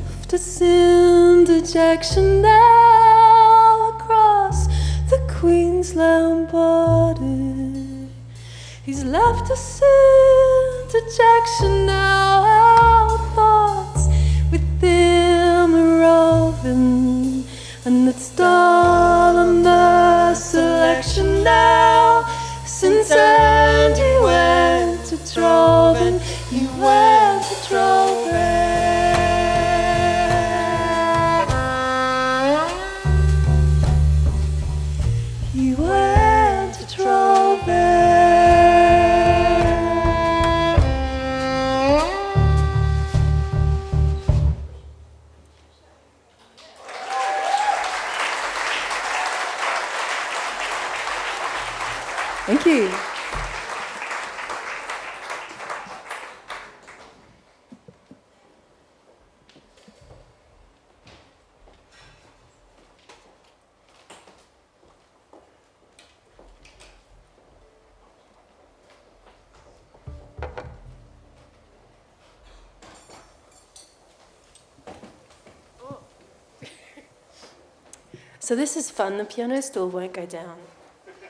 left us in dejection now across the Queensland border. He's left us in dejection now, our thoughts with him are roving, and it's dull on the selection now. Since Andy went to droving, he went to droving. He went to droving. Thank you. So this is fun. The piano stool won't go down.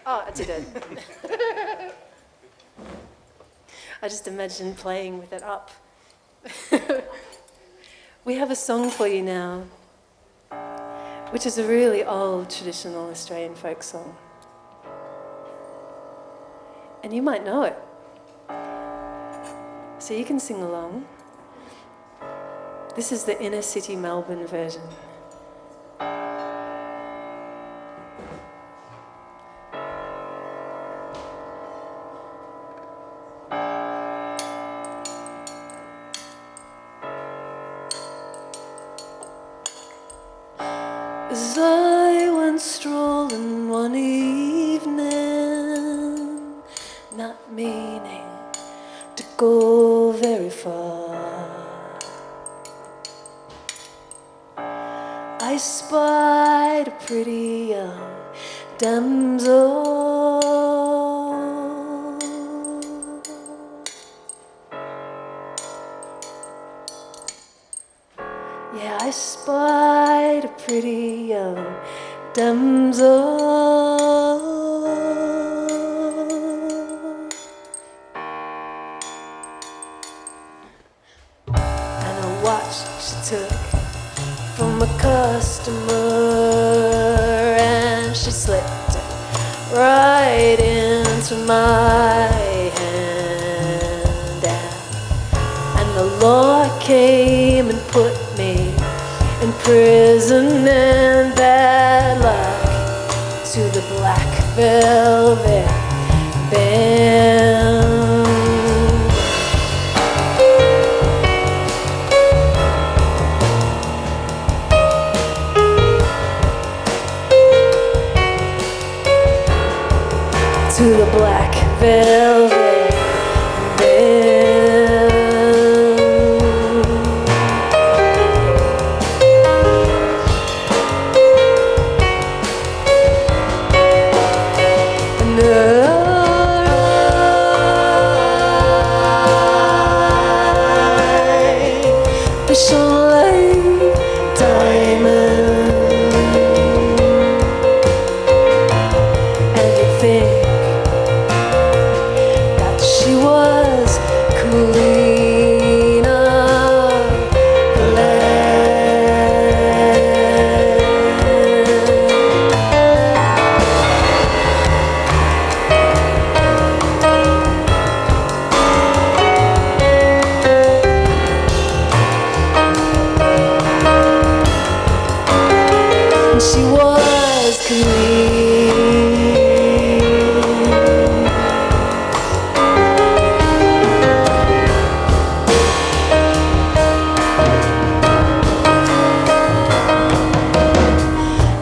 Oh, I did it. I just imagined playing with it up. We have a song for you now, which is a really old traditional Australian folk song. And you might know it. So you can sing along. This is the Inner City Melbourne version. As I went strolling one evening, not meaning to go very far, I spied a pretty young damsel. Yeah, I spied a pretty young damsel. And I watched she took from a customer, and she slipped it right into my hand. And the law came and put me in prison, and bad luck to the black velvet band. To the black velvet band. And I shone like diamond, and you think she was queen of the and she was queen.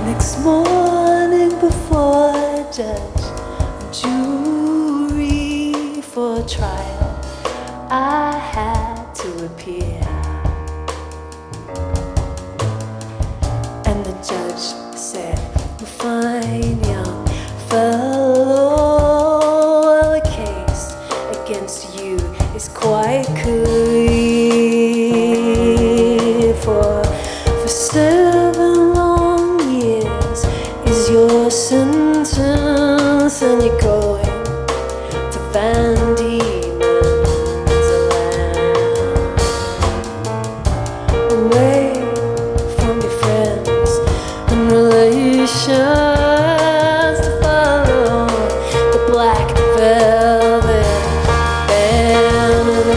Next morning before judge and jury for trial, I had to appear. And the judge said, "We'll find for 7 long years is your sentence, and you're going to Van Diemen's Land, away from your friends and relations, to follow the black velvet band. And your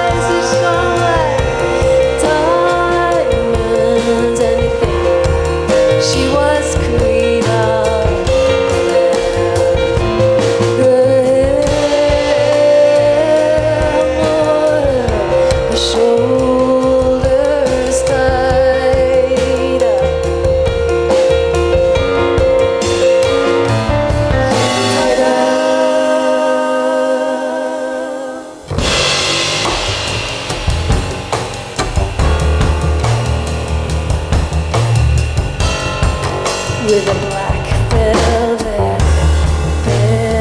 eyes, you shone like diamonds, and you think she was queen of her shoulders tight up. With a black velvet band.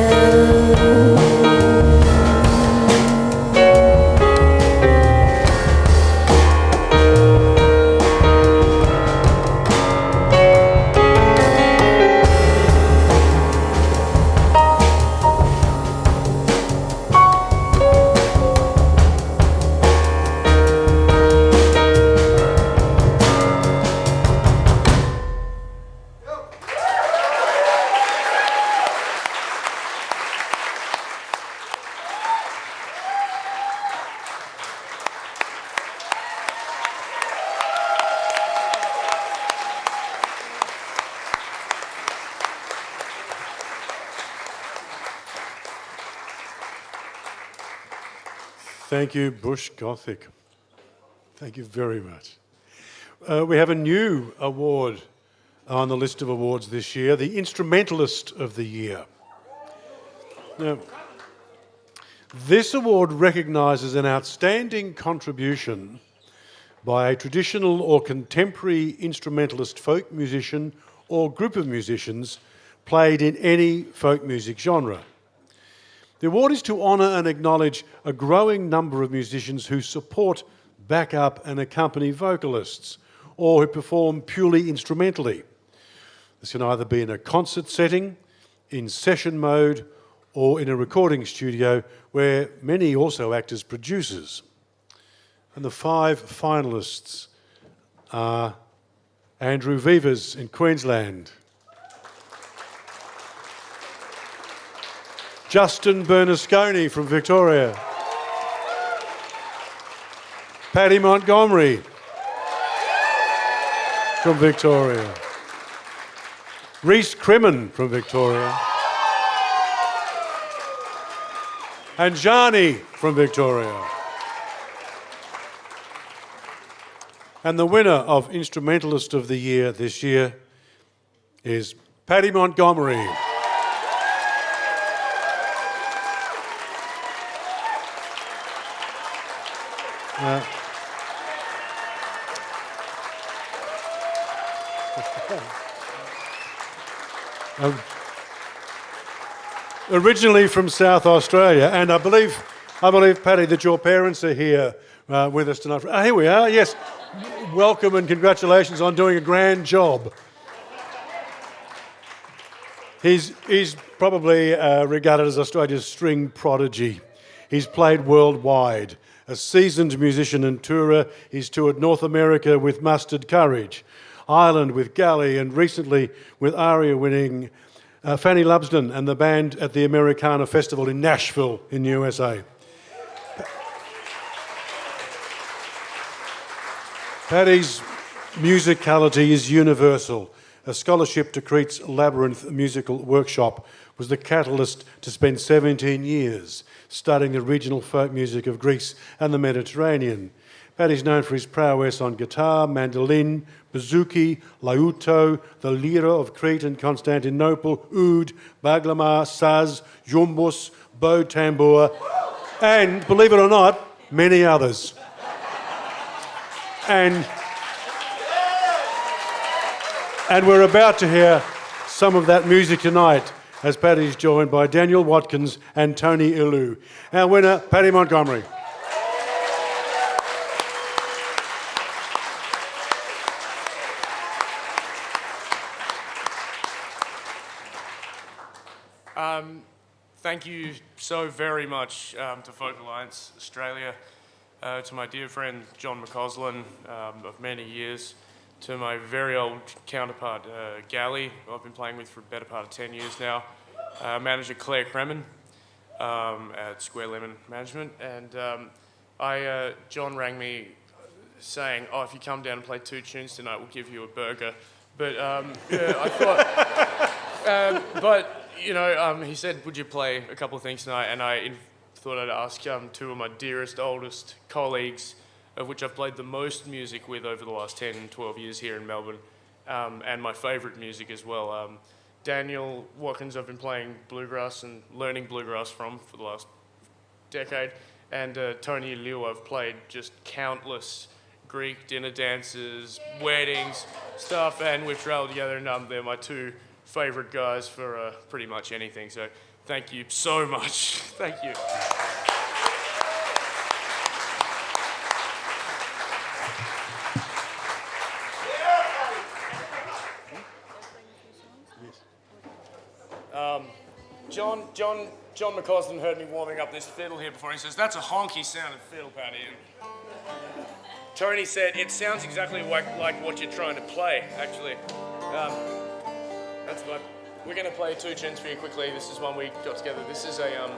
Thank you, Bush Gothic. Thank you very much. We have a new award on the list of awards this year, the Instrumentalist of the Year. Now, this award recognises an outstanding contribution by a traditional or contemporary instrumentalist folk musician or group of musicians played in any folk music genre. The award is to honour and acknowledge a growing number of musicians who support, back up and accompany vocalists, or who perform purely instrumentally. This can either be in a concert setting, in session mode, or in a recording studio, where many also act as producers. And the 5 finalists are Andrew Vivers in Queensland, Justin Bernasconi from Victoria, Paddy Montgomery from Victoria, Rhys Crimmin from Victoria, and Jani from Victoria. And the winner of Instrumentalist of the Year this year is Paddy Montgomery. Originally from South Australia, and I believe, Paddy, that your parents are here with us tonight. Here we are, yes. Welcome and congratulations on doing a grand job. He's probably regarded as Australia's string prodigy. He's played worldwide. A seasoned musician and tourer, he's toured North America with Mustard Courage, Ireland with Galley, and recently with ARIA-winning Fanny Lubsden and the band at the Americana Festival in Nashville in the USA. Paddy's musicality is universal. A scholarship to Crete's Labyrinth Musical Workshop was the catalyst to spend 17 years studying the regional folk music of Greece and the Mediterranean. Paddy's known for his prowess on guitar, mandolin, bouzouki, lauto, the lira of Crete and Constantinople, oud, baglama, saz, jumbus, bow tambour, and, believe it or not, many others. And we're about to hear some of that music tonight as Paddy's joined by Daniel Watkins and Tony Illu. Our winner, Paddy Montgomery. Thank you so very much to Folk Alliance Australia, to my dear friend John McCausland of many years, to my very old counterpart Gally, who I've been playing with for a better part of 10 years now, manager Claire Kremen at Square Lemon Management, and John rang me saying, "Oh, if you come down and play 2 tunes tonight, we'll give you a burger." But yeah, I thought, but you know, he said, "Would you play a couple of things tonight?" And I thought I'd ask 2 of my dearest, oldest colleagues, of which I've played the most music with over the last 10, 12 years here in Melbourne, and my favourite music as well. Daniel Watkins, I've been playing bluegrass and learning bluegrass from for the last decade, and Tony Liu, I've played just countless Greek dinner dances, weddings, stuff, and we've travelled together, and they're my 2 favourite guys for pretty much anything, so thank you so much. Thank you. John McCausland heard me warming up this fiddle here before. He says, "That's a honky sounding fiddle, Paddy." And Tony said, "It sounds exactly like what you're trying to play, actually." That's fun. We're going to play 2 tunes for you quickly. This is one we got together. This is a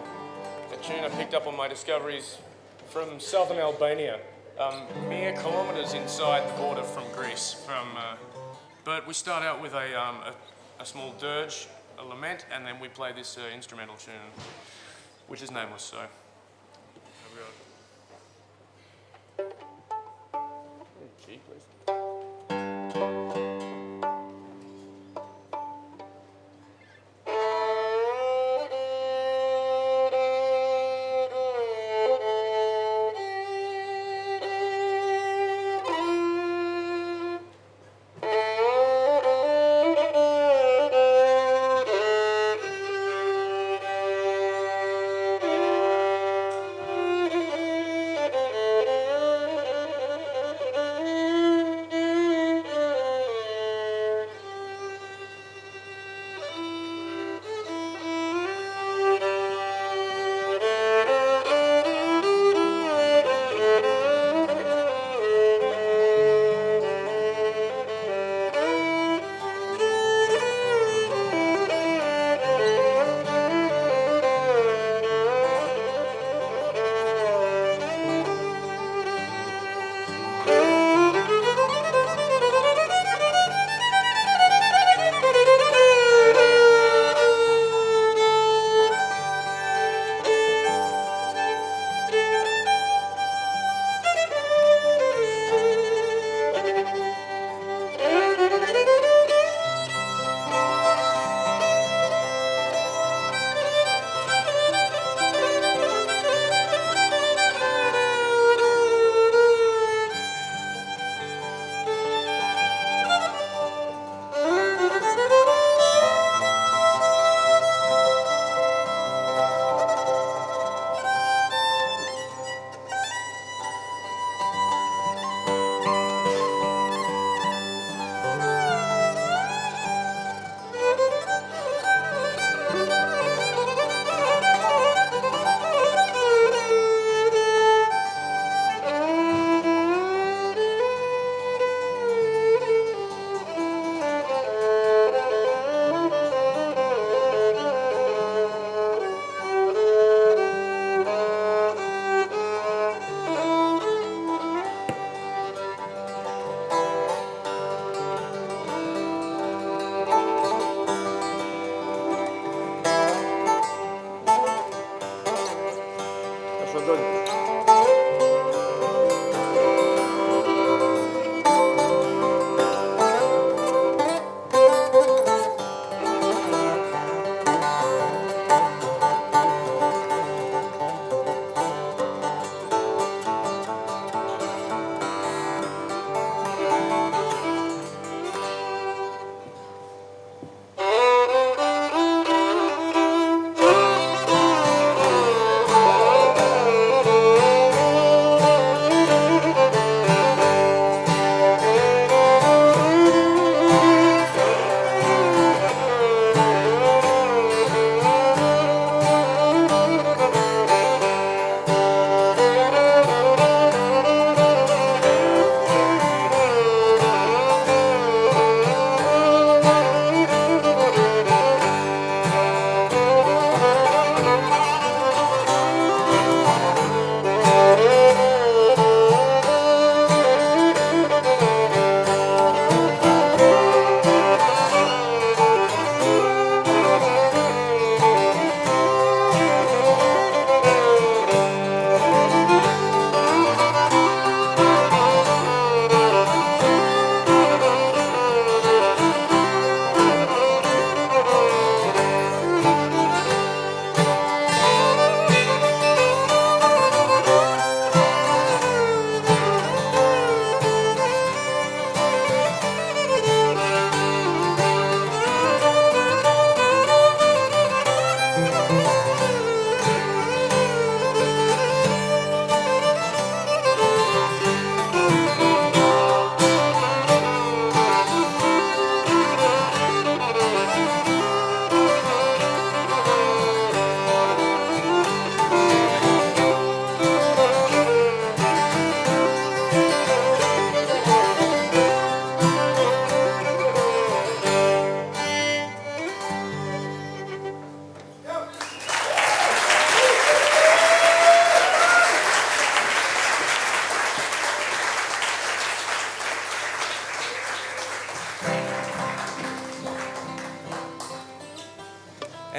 tune I picked up on my discoveries from southern Albania, mere kilometres inside the border from Greece. But we start out with a small dirge, a lament, and then we play this instrumental tune, which is nameless, so here we go. G, please.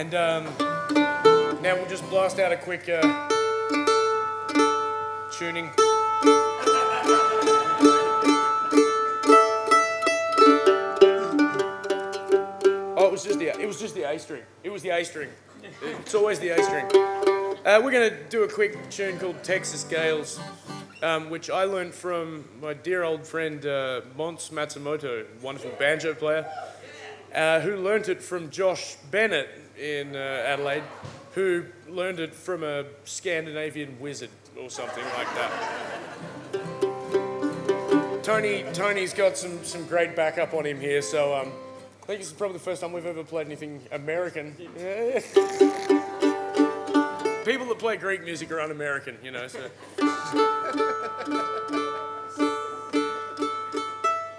And now we'll just blast out a quick tuning. Oh, it was just the A string. It was the A string. It's always the A string. We're going to do a quick tune called Texas Gales, which I learned from my dear old friend Mons Matsumoto, wonderful banjo player, who learnt it from Josh Bennett in Adelaide, who learned it from a Scandinavian wizard or something like that. Tony's got some great backup on him here, so I think this is probably the first time we've ever played anything American. People that play Greek music are un-American, you know, so.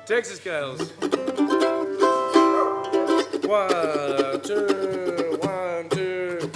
Texas Gales. 1, 2, 1, 2.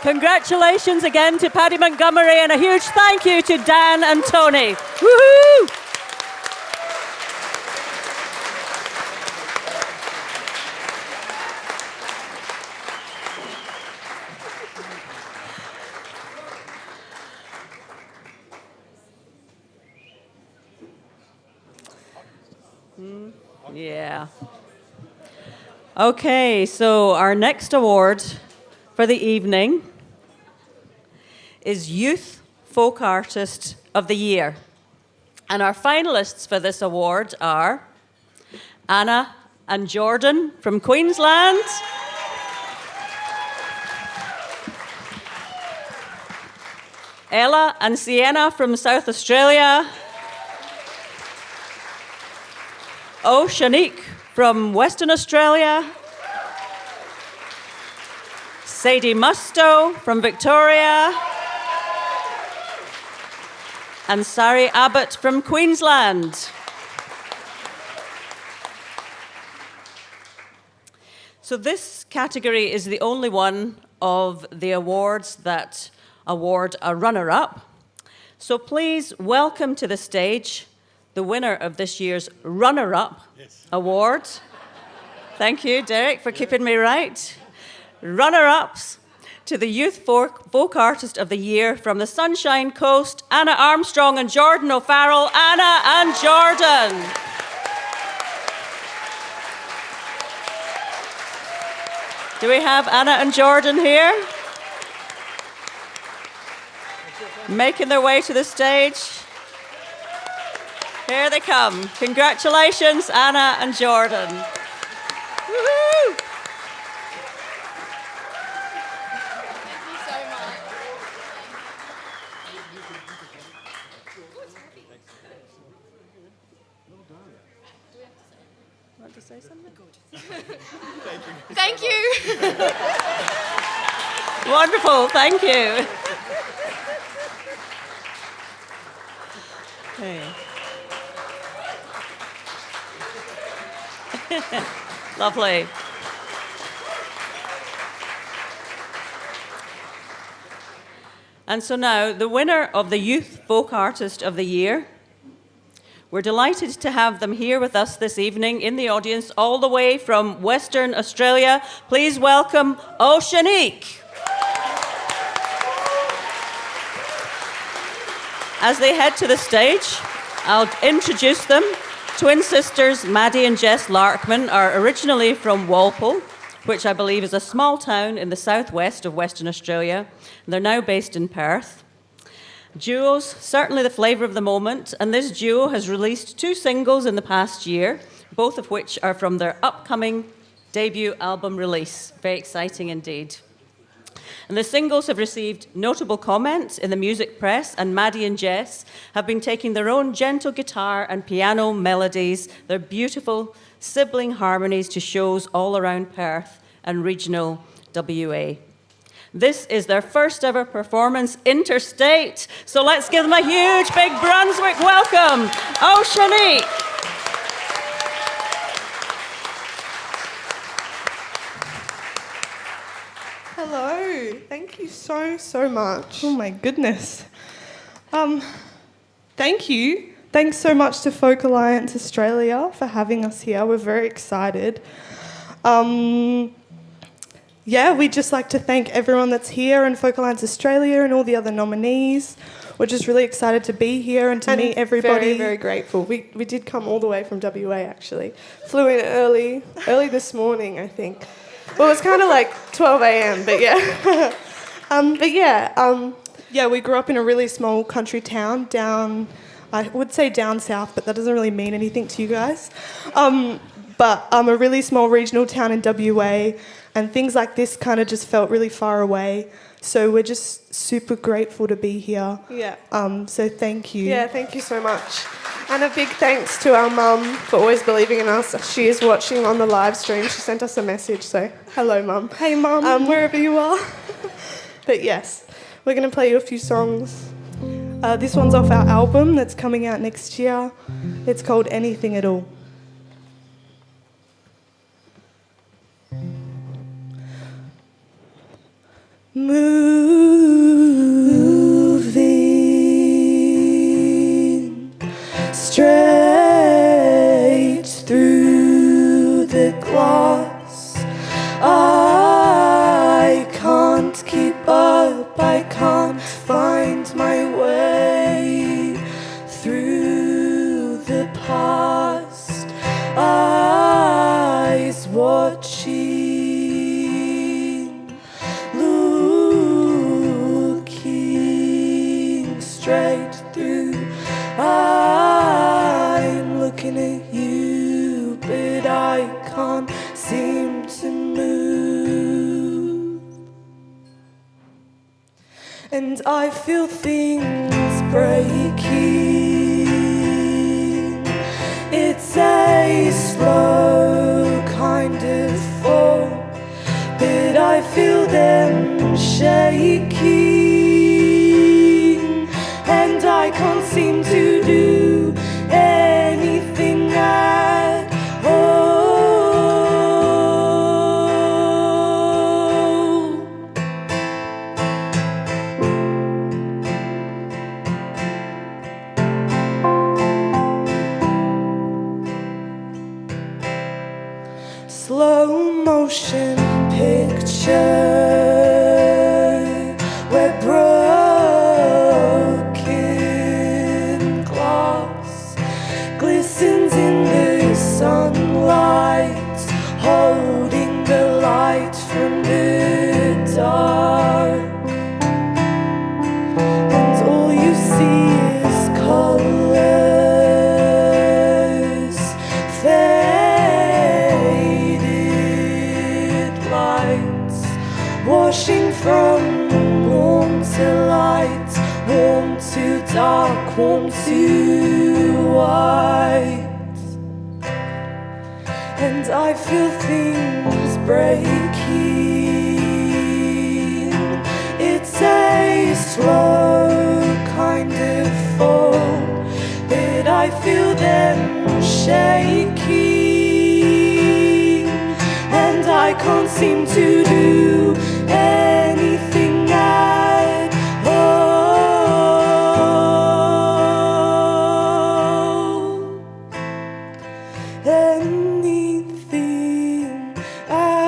Congratulations again to Paddy Montgomery, and a huge thank you to Dan and Tony. Woohoo! Yeah. Okay, so our next award for the evening is Youth Folk Artist of the Year. And our finalists for this award are Anna and Jordan from Queensland, Ella and Sienna from South Australia, Shanique from Western Australia, Sadie Musto from Victoria, and Sari Abbott from Queensland. So this category is the only one of the awards that award a runner-up. So please welcome to the stage the winner of this year's runner-up award. Thank you, Derek, for keeping me right. Runner-ups to the Youth Folk Artist of the Year from the Sunshine Coast, Anna Armstrong and Jordan O'Farrell. Anna and Jordan. Do we have Anna and Jordan here? Making their way to the stage. Here they come. Congratulations, Anna and Jordan. Woo-hoo! Want to say something? Thank you. Wonderful, thank you. Okay. Lovely. And so now, the winner of the Youth Folk Artist of the Year. We're delighted to have them here with us this evening in the audience, all the way from Western Australia. Please welcome Shanique. As they head to the stage, I'll introduce them. Twin sisters Maddie and Jess Larkman are originally from Walpole, which I believe is a small town in the southwest of Western Australia. They're now based in Perth. Duos, certainly the flavour of the moment, and this duo has released 2 singles in the past year, both of which are from their upcoming debut album release. Very exciting indeed. And the singles have received notable comments in the music press, and Maddie and Jess have been taking their own gentle guitar and piano melodies, their beautiful sibling harmonies to shows all around Perth and regional WA. This is their first ever performance interstate, so let's give them a huge big Brunswick welcome. Shanique. Hello, thank you so much. Oh my goodness. Thank you. Thanks so much to Folk Alliance Australia for having us here. We're very excited. We'd just like to thank everyone that's here in Folk Alliance Australia and all the other nominees. We're just really excited to be here and to meet everybody. Very, very grateful. We did come all the way from WA, actually. Flew in early this morning, I think. Well, it was kind of like 12 a.m., but yeah. We grew up in a really small country town down, I would say down south, but that doesn't really mean anything to you guys. But a really small regional town in WA, and things like this kind of just felt really far away. So we're just super grateful to be here. Yeah. So thank you. Yeah, thank you so much. And a big thanks to our mum for always believing in us. She is watching on the live stream. She sent us a message, so hello, Mum. Hey, Mum. Wherever you are. But yes, we're going to play you a few songs. This one's off our album that's coming out next year. It's called Anything at All. Moving straight through the glass, I can't keep up, I can't find my way through the past, eyes watching, losing and I feel things breaking. It's a slow kind of fall, but I feel them shaking, and I can't seem to do anything at all. Slow motion picture where broken glass glistens in the sunlight, holding the light from the dark, and all you see is colors, faded lights, washing from warm to light, warm to dark, warm to white. And I feel things breaking. It's a slow kind of fall, but I feel them shaking, and I can't seem to do anything at all. Anything at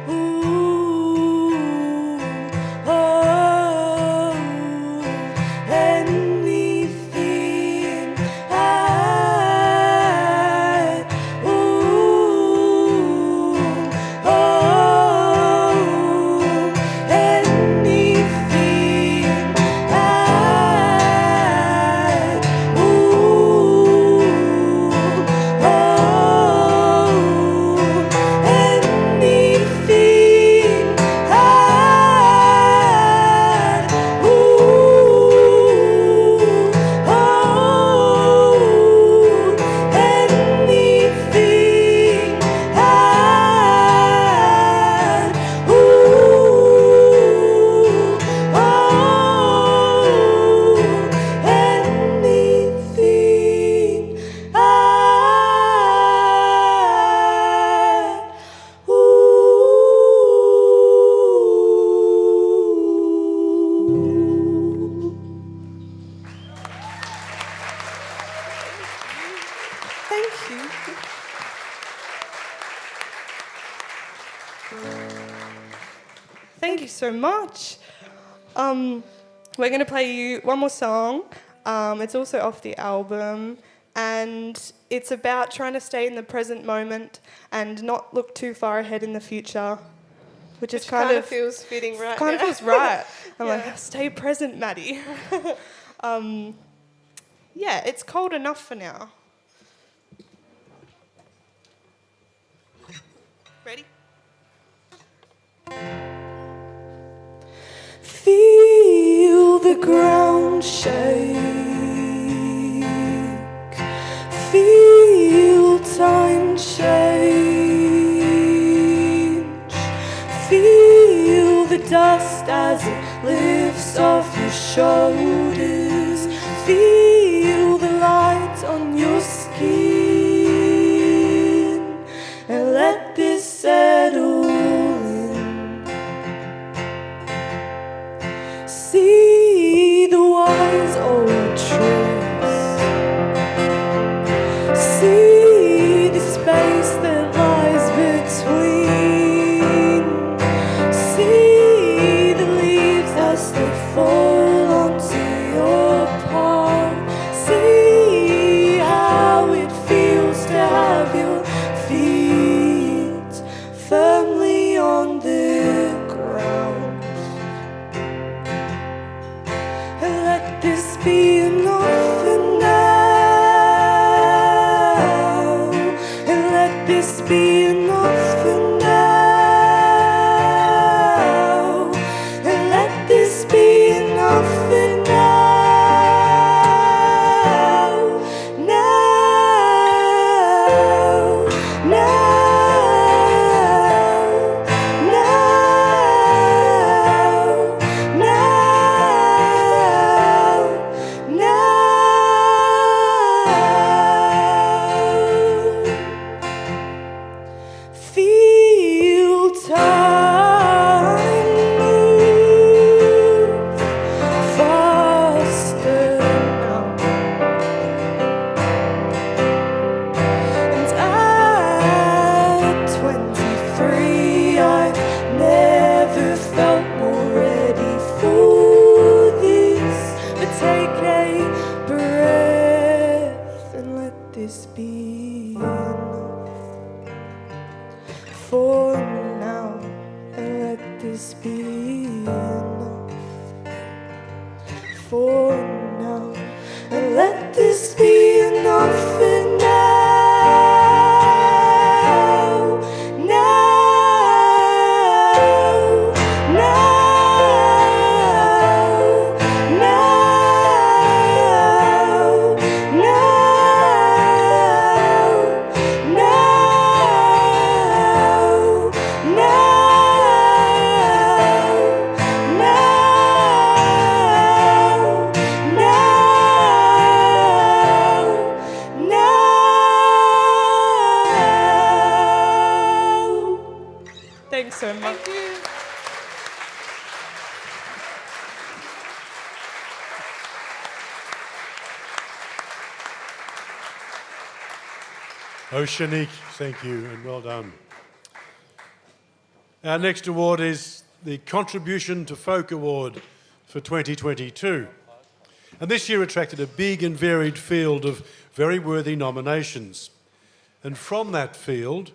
all. Anything at Thank you. Thank you so much. We're going to play you one more song. It's also off the album, and it's about trying to stay in the present moment and not look too far ahead in the future, which is kind of feels fitting right kind now. of feels right. I'm Yeah. like, stay present, Maddie. Yeah, it's cold enough for now. Ready? Feel the ground shake. Feel time change. Feel the dust as it lifts off your shoulders. Feel the light on your skin. And let this settle in. See the wise old trees. See the space that lies between. See the leaves as they fall onto your palm. See how it feels to have your feet firmly on the ground. And let this be enough for now. And let this be enough for now. this be enough for now? And let this be enough for now. Now, now, now, Thanks so much. Oceanique, thank you and well done. Our next award is the Contribution to Folk Award for 2022. And this year attracted a big and varied field of very worthy nominations. And from that field,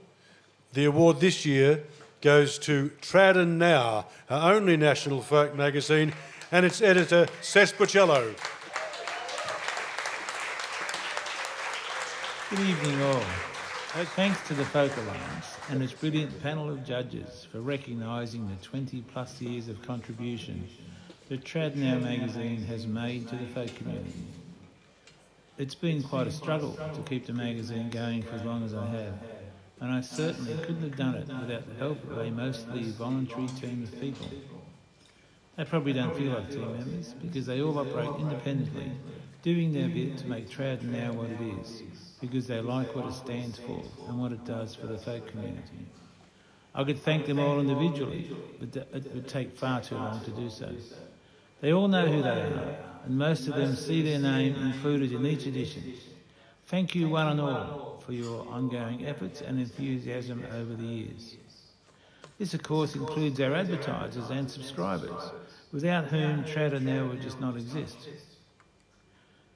the award this year goes to Trad and Now, our only national folk magazine, and its editor, Cesc Bocello. Good evening all. Thanks to the Folk Alliance and its brilliant panel of judges for recognising the 20 plus years of contribution that Trad Now magazine has made to the folk community. It's been quite a struggle to keep the magazine going for as long as I have, and I certainly couldn't have done it without the help of a mostly voluntary team of people. They probably don't feel like team members because they all operate independently, doing their bit to make Trad Now what it is, because they like what it stands for and what it does for the folk community. I could thank them all individually, but it would take far too long to do so. They all know who they are, and most of them see their name included in each edition. Thank you one and all for your ongoing efforts and enthusiasm over the years. This of course includes our advertisers and subscribers, without whom Trad Now would just not exist.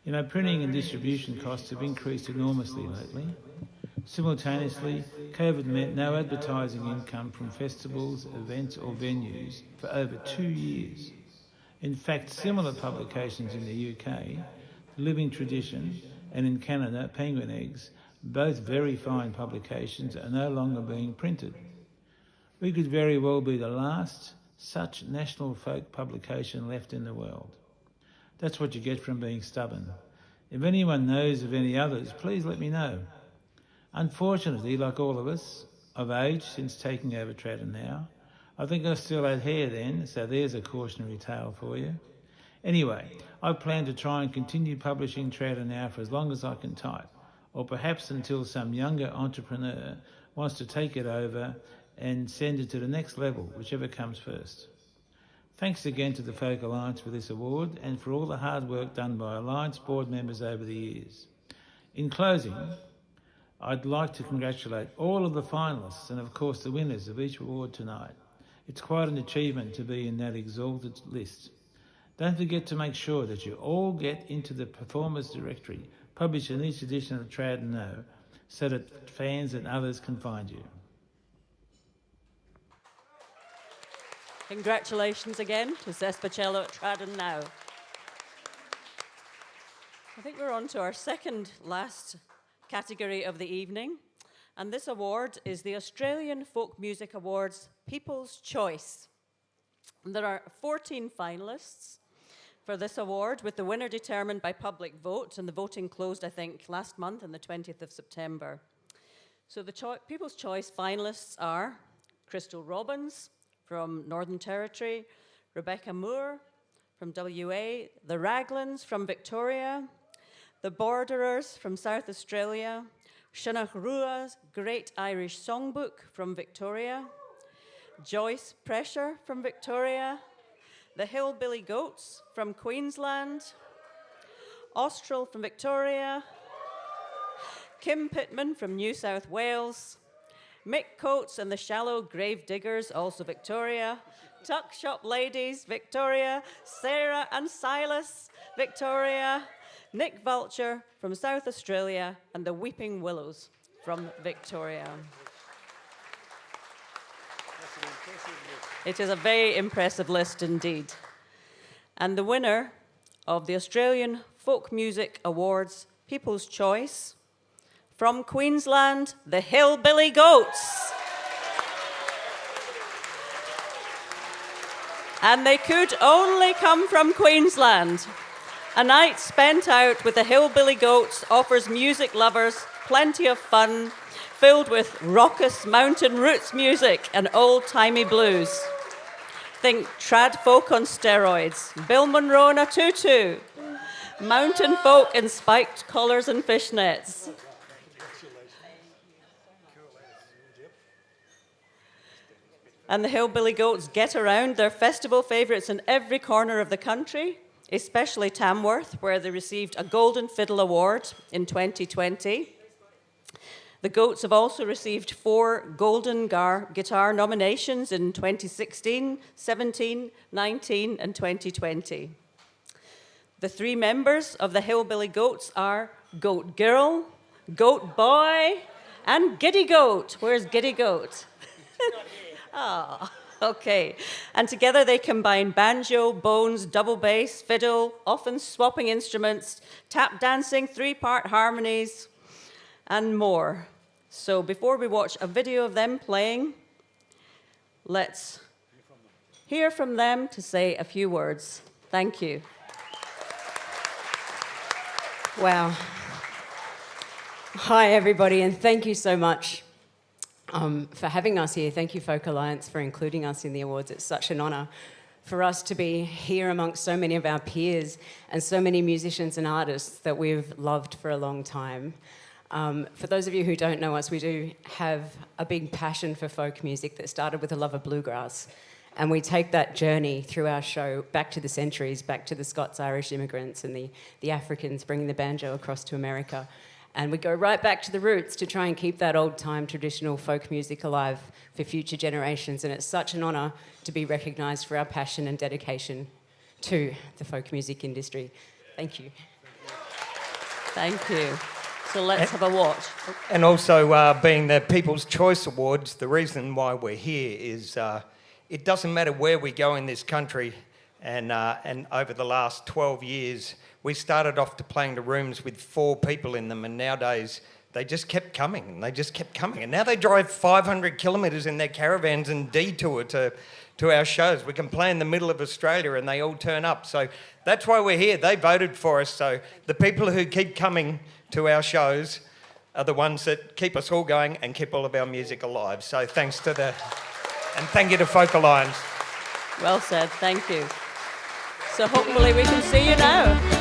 You know, printing and distribution costs have increased enormously lately. Simultaneously, COVID meant no advertising income from festivals, events or venues for over 2 years. In fact, similar publications in the UK, Living Tradition, and in Canada, Penguin Eggs, both very fine publications, are no longer being printed. We could very well be the last such national folk publication left in the world. That's what you get from being stubborn. If anyone knows of any others, please let me know. Unfortunately, like all of us, I've aged since taking over Trad Now. I think I still had hair then, so there's a cautionary tale for you. Anyway, I plan to try and continue publishing Trad Now for as long as I can type, or perhaps until some younger entrepreneur wants to take it over and send it to the next level, whichever comes first. Thanks again to the Folk Alliance for this award and for all the hard work done by Alliance board members over the years. In closing, I'd like to congratulate all of the finalists and of course the winners of each award tonight. It's quite an achievement to be in that exalted list. Don't forget to make sure that you all get into the Performers Directory published in each edition of Trad Now so that fans and others can find you. Congratulations again to Cesc Bocello at Trad Now. I think we're on to our second last category of the evening, and this award is the Australian Folk Music Awards People's Choice. And there are 14 finalists for this award, with the winner determined by public vote, and the voting closed, I think, last month on the 20th of September. So the People's Choice finalists are Crystal Robbins from Northern Territory, Rebecca Moore from WA, the Raglans from Victoria, the Borderers from South Australia, Shanarua's Great Irish Songbook from Victoria, Joyce Pressure from Victoria, the Hillbilly Goats from Queensland, Austral from Victoria, Kim Pittman from New South Wales, Mick Coates and the Shallow Grave Diggers, also Victoria, Tuck Shop Ladies, Victoria, Sarah and Silas, Victoria, Nick Vulture from South Australia, and the Weeping Willows from Victoria. It is a very impressive list indeed. And the winner of the Australian Folk Music Awards People's Choice, from Queensland, the Hillbilly Goats. And they could only come from Queensland. A night spent out with the Hillbilly Goats offers music lovers plenty of fun, filled with raucous mountain roots music and old-timey blues. Think trad folk on steroids, Bill Monroe in a tutu, mountain folk in spiked collars and fishnets. And the Hillbilly Goats get around their festival favourites in every corner of the country, especially Tamworth, where they received a Golden Fiddle Award in 2020. The Goats have also received 4 Golden Guitar nominations in 2016, 17, 19, and 2020. The 3 members of the Hillbilly Goats are Goat Girl, Goat Boy, and Giddy Goat. Where's Giddy Goat? Ah, okay. And together they combine banjo, bones, double bass, fiddle, often swapping instruments, tap dancing, 3-part harmonies, and more. So before we watch a video of them playing, let's hear from them to say a few words. Thank you. Wow. Hi, everybody, and thank you so much for having us here. Thank you, Folk Alliance, for including us in the awards. It's such an honour for us to be here amongst so many of our peers and so many musicians and artists that we've loved for a long time. For those of you who don't know us, we do have a big passion for folk music that started with a love of bluegrass. And we take that journey through our show back to the centuries, back to the Scots-Irish immigrants and the Africans bringing the banjo across to America. And we go right back to the roots to try and keep that old-time traditional folk music alive for future generations. And it's such an honour to be recognised for our passion and dedication to the folk music industry. Thank you. Thank you. So let's have a watch. And also, being the People's Choice Awards, the reason why we're here is it doesn't matter where we go in this country, and over the last 12 years, we started off to playing to rooms with 4 people in them, and nowadays they just kept coming, and they just kept coming. And now they drive 500 kilometres in their caravans and detour to our shows. We can play in the middle of Australia and they all turn up. So that's why we're here. They voted for us. So the people who keep coming to our shows are the ones that keep us all going and keep all of our music alive. So thanks to and thank you to Folk Alliance. Well said, thank you. So hopefully we can see you now.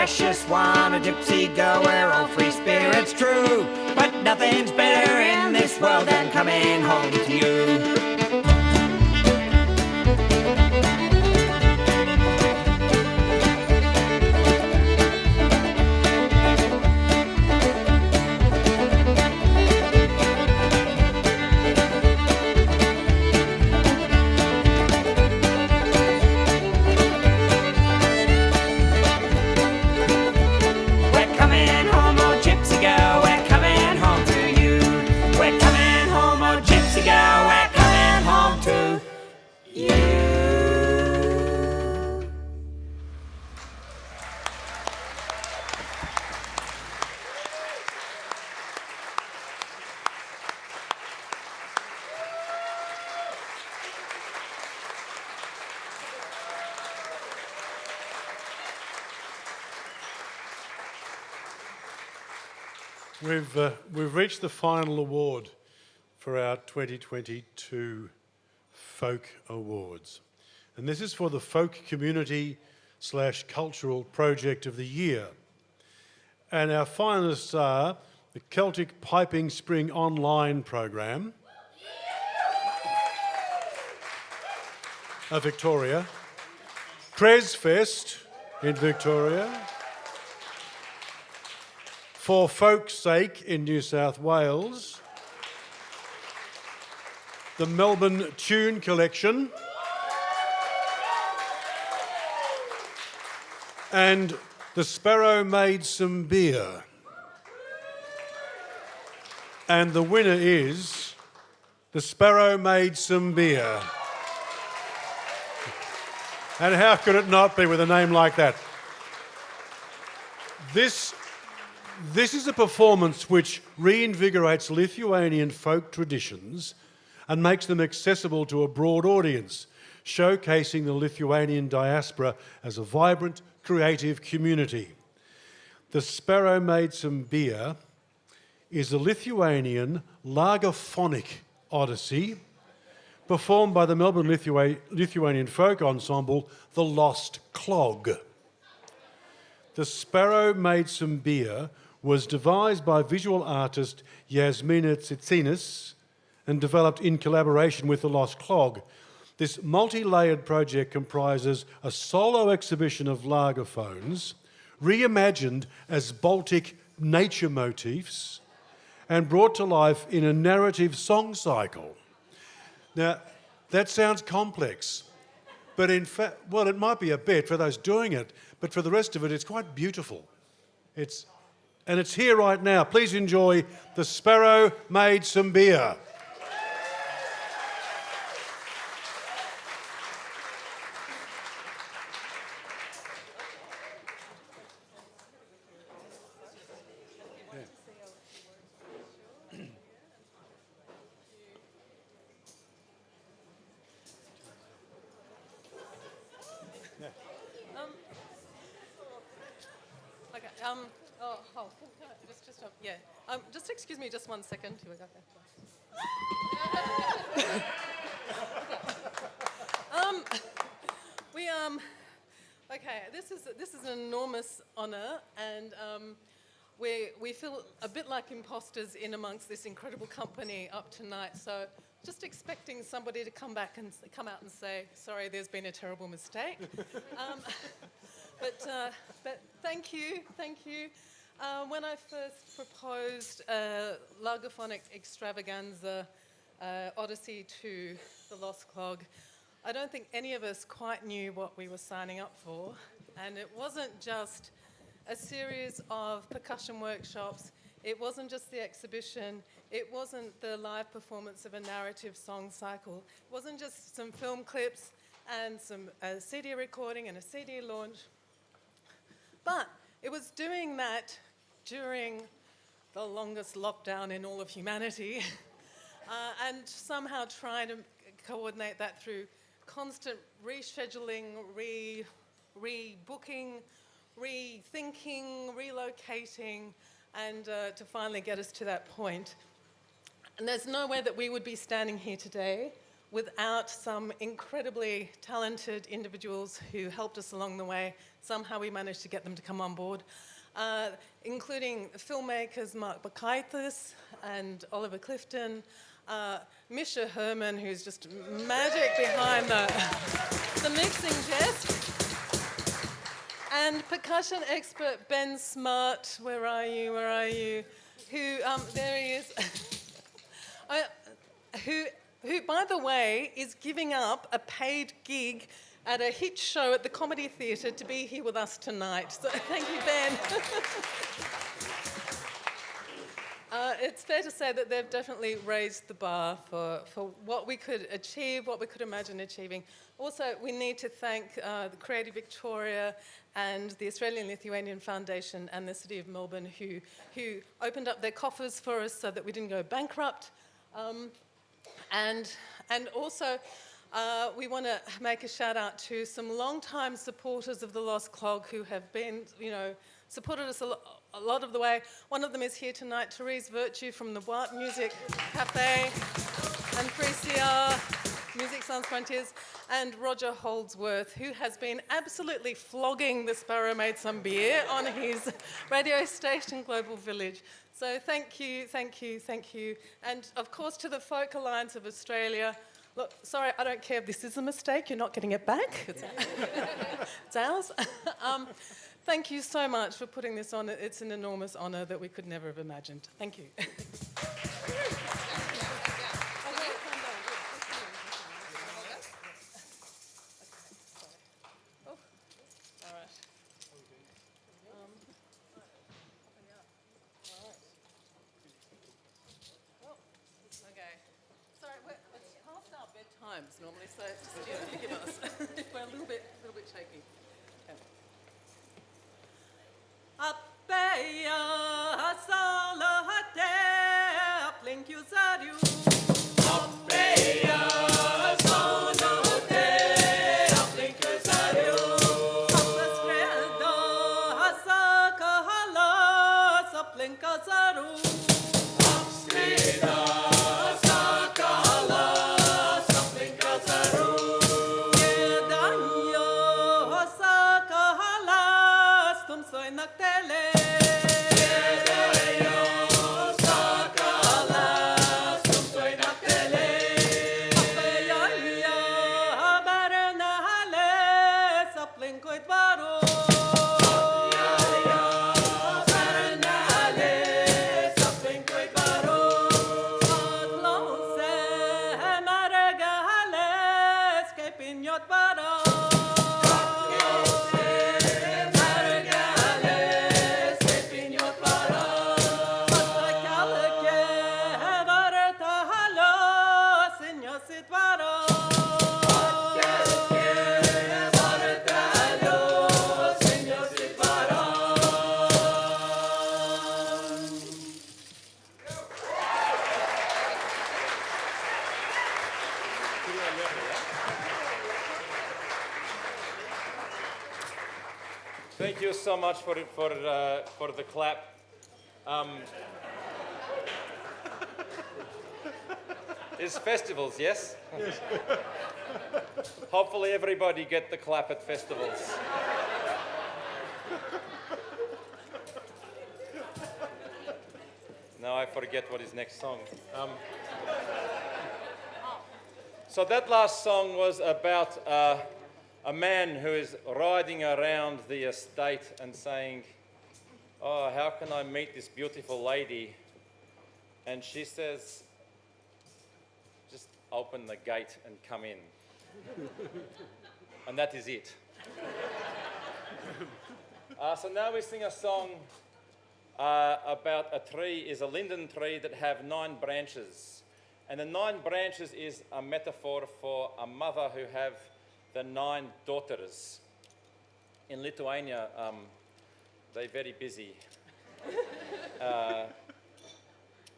precious one, a gypsy girl, we're all free spirits true. But nothing's better in this world than coming home to you. We've reached the final award for our 2022 Folk Awards. And this is for the Folk Community / Cultural Project of the Year. And our finalists are the Celtic Piping Spring Online Program of Victoria, Cresfest in Victoria, For Folk's Sake in New South Wales, the Melbourne Tune Collection, and the Sparrow Made Some Beer. And the winner is the Sparrow Made Some Beer. And how could it not be with a name like that? This is a performance which reinvigorates Lithuanian folk traditions and makes them accessible to a broad audience, showcasing the Lithuanian diaspora as a vibrant, creative community. The Sparrow Made Some Beer is a Lithuanian lagerphonic odyssey performed by the Melbourne Lithuanian folk ensemble, The Lost Clog. The Sparrow Made Some Beer was devised by visual artist Yasmina Tsitsinis and developed in collaboration with The Lost Clog. This multi-layered project comprises a solo exhibition of lagerphones, reimagined as Baltic nature motifs, and brought to life in a narrative song cycle. Now, that sounds complex, but in fact, well, it might be a bit for those doing it, but for the rest of it, it's quite beautiful. And it's here right now. Please enjoy The Sparrow Made Some Beer. Just excuse me just 1 second. Here we go. Okay, this is an enormous honour, and we feel a bit like imposters in amongst this incredible company up tonight. So just expecting somebody to come out and say, sorry, there's been a terrible mistake. But thank you. When I first proposed Lagerphonic Extravaganza Odyssey to The Lost Clog, I don't think any of us quite knew what we were signing up for. And it wasn't just a series of percussion workshops, it wasn't just the exhibition, it wasn't the live performance of a narrative song cycle, it wasn't just some film clips and a CD recording and a CD launch, but it was doing that during the longest lockdown in all of humanity and somehow trying to coordinate that through constant rescheduling, rebooking, rethinking, relocating, and to finally get us to that point. And there's no way that we would be standing here today without some incredibly talented individuals who helped us along the way. Somehow we managed to get them to come on board, including filmmakers Mark Bakaitis and Oliver Clifton, Misha Herman, who's just magic behind the mixing desk, and percussion expert Ben Smart. Where are you? Where are you? Who, there he is. Who, by the way, is giving up a paid gig at a hit show at the Comedy Theatre to be here with us tonight. So thank you, Ben. It's fair to say that they've definitely raised the bar for what we could achieve, what we could imagine achieving. Also, we need to thank the Creative Victoria and the Australian-Lithuanian Foundation and the City of Melbourne who opened up their coffers for us so that we didn't go bankrupt. And also, we want to make a shout out to some long-time supporters of the Lost Clog who have been, supported us a lot of the way. One of them is here tonight, Therese Virtue from the Watt Music Cafe, and 3CR, Music Sans Frontiers, and Roger Holdsworth, who has been absolutely flogging the Sparrow Made Some Beer on his radio station, Global Village. So thank you, thank you, thank you. And of course to the Folk Alliance of Australia. Look, sorry, I don't care if this is a mistake, you're not getting it back. It's ours. Thank you so much for putting this on. It's an enormous honour that we could never have imagined. Thank you. Normally, so just forgive us if we're a little bit shaky. Okay. Appeya salate aplinkyusariu. Appeya salate aplinkyusariu. Apeskreda hasakahalas aplinkasaru. Apskreda. Thank you so much for the clap. It's festivals, yes? Yes. Hopefully everybody get the clap at festivals. Now I forget what is next song. So that last song was about a man who is riding around the estate and saying, "Oh, how can I meet this beautiful lady?" And she says, "Just open the gate and come in." And that is it. So now we sing a song about a tree, is a linden tree that have 9 branches. And the 9 branches is a metaphor for a mother who have the 9 daughters. In Lithuania, they're very busy.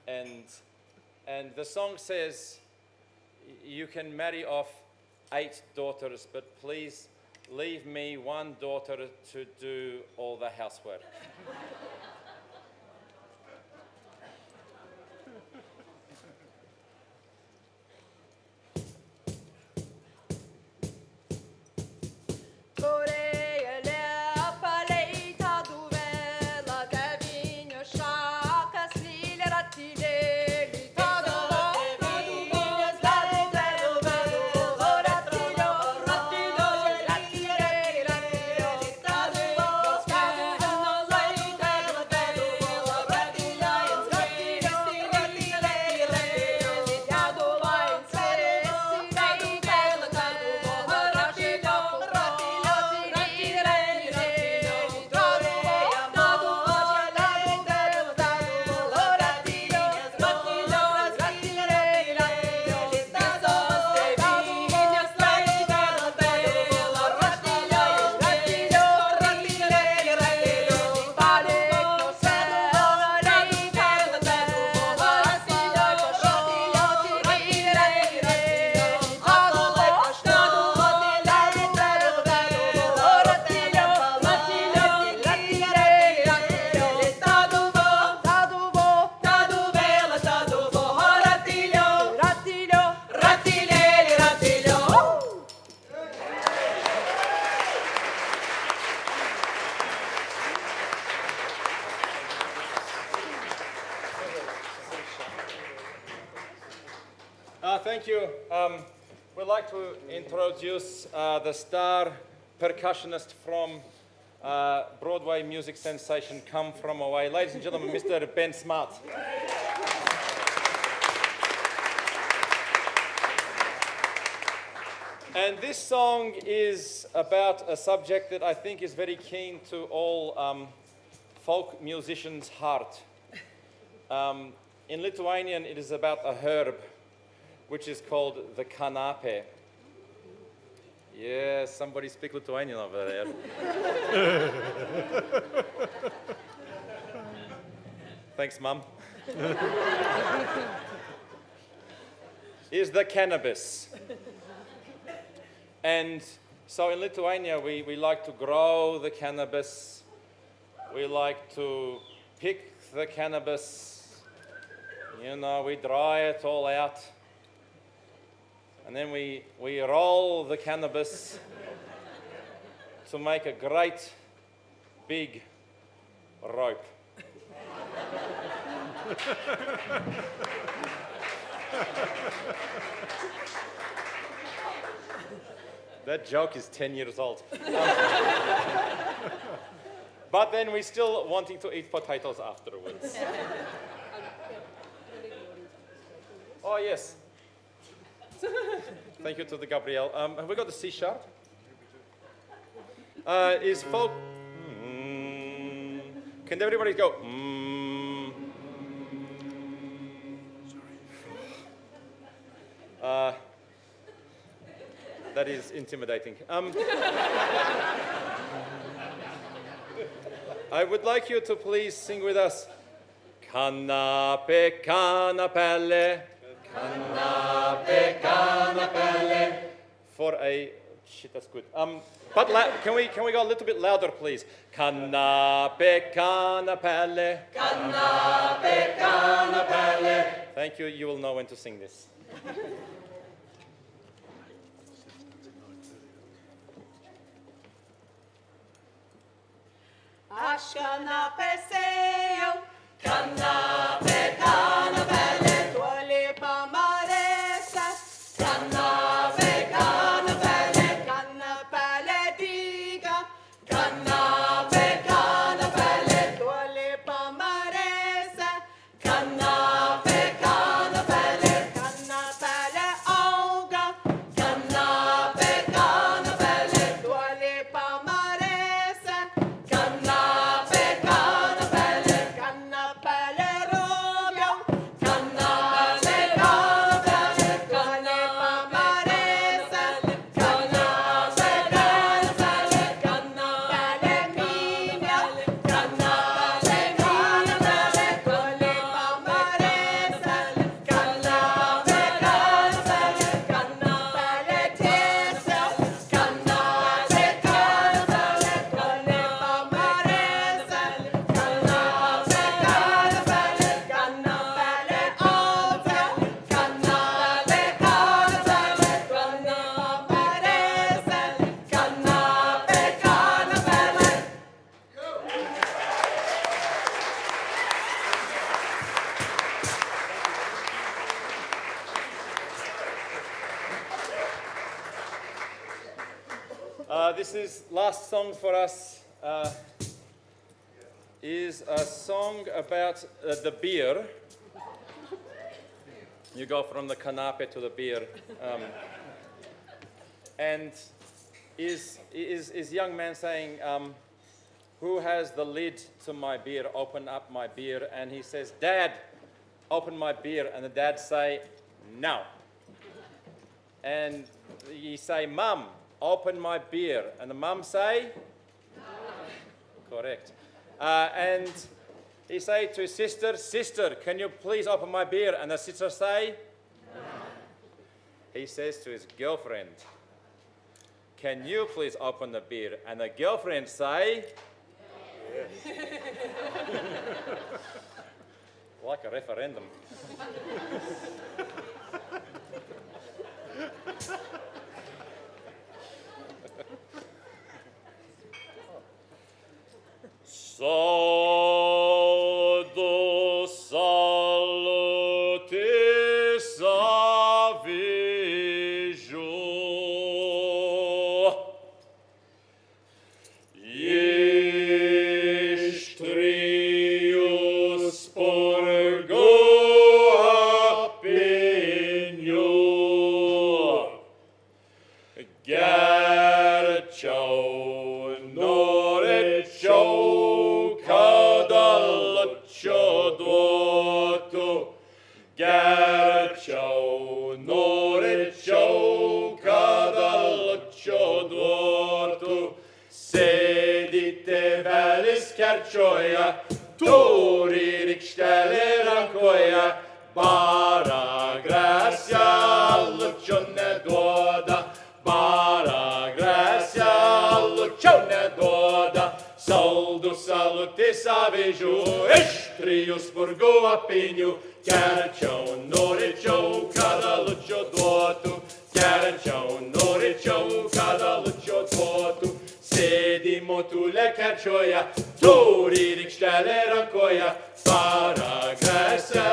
And the song says, you can marry off 8 daughters, but please leave me 1 daughter to do all the housework. Thank you. We'd like to introduce the star percussionist from Broadway music sensation Come From Away. Ladies and gentlemen, Mr. Ben Smart. And this song is about a subject that I think is very keen to all folk musicians' heart. In Lithuanian, it is about a herb which is called the kanape. Yeah, somebody speak Lithuanian over there. Thanks, Mum. Is the cannabis. And so in Lithuania, we like to grow the cannabis. We like to pick the cannabis. You know, we dry it all out. And then we roll the cannabis to make a great big rope. That joke is 10 years old. But then we're still wanting to eat potatoes afterwards. Oh, yes. Thank you to the Gabrielle. Have we got the C sharp? Is folk... Can everybody go... That is intimidating. I would like you to please sing with us. Kanape, kanapelle, kanape, kanapelle. For a... Shit, that's good. But can we go a little bit louder, please? Kanape, kanapelle. Kanape, kanapelle. Thank you. You will know when to sing this. Aš kanapę sėjau, kanapę kanapelė, tuoli pamarėse, kanapę kanapelė, kanapelė dyga, kanapę kanapelė, tuoli pamarėse, kanapę kanapelė, kanapelė auga, kanapę kanapelė, tuoli pamarėse. This is last song for us. Is a song about the beer. You go from the canapé to the beer. And is young man saying, who has the lid to my beer? Open up my beer. And he says, Dad, open my beer. And the dad say, no. And he say, Mum, open my beer. And the mum say, no. Correct. And he say to his sister, Sister, can you please open my beer? And the sister say, no. He says to his girlfriend, can you please open the beer? And the girlfriend say, yes. Like a referendum. Salutis avi duotu. Sedite välis kärtsoja, tuuri rikstäle rankoja, bara gräsja lutsjonne duoda, bara gräsja lutsjonne duoda. Saldus salutis avižu, Eštrius burgu apiņu, kērčau noričau, kada lučo duotu, kērčau noričau, kada lučo duotu. Sēdi motule kērčoja, tūri rikštēlē rankoja, pārā gräsja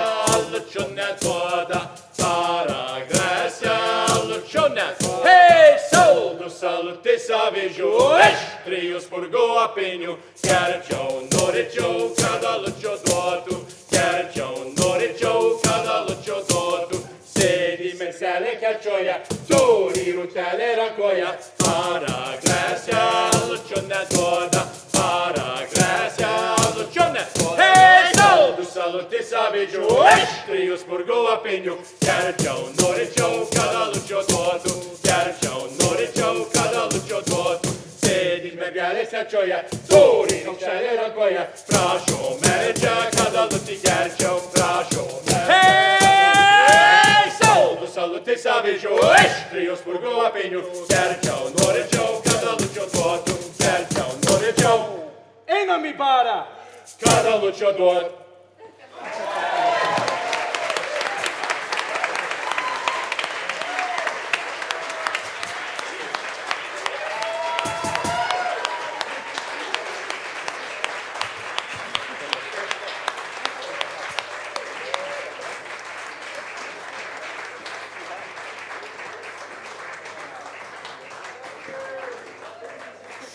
lučo nedoda, pārā gräsja lučo nedoda. Hei, saldus salutis avižu, Eštrius burgu apiņu, kērčau noričau, kada lučo duotu, kērčau noričau, kada lučo duotu. Sēdi mesele kērčoja, tūri rutēlē rankoja, pārā gräsja lučo nedoda, pārā gräsja lučo nedoda. Hei, saldu salutis avižu, Eštrius burgu apiņu, kērčau noričau, kada lučo duotu, kērčau noričau, kada lučo duotu. Sēdi mergēlē kērčoja, tūri rutēlē rankoja, prašo mērķa, kada luti kērčau, prašo mērķa. Hei, saldu salutis avižu, Eštrius burgu apiņu, kērčau noričau, kada lučo duotu, kērčau noričau. Ejam mi pārā, kada lučo duotu.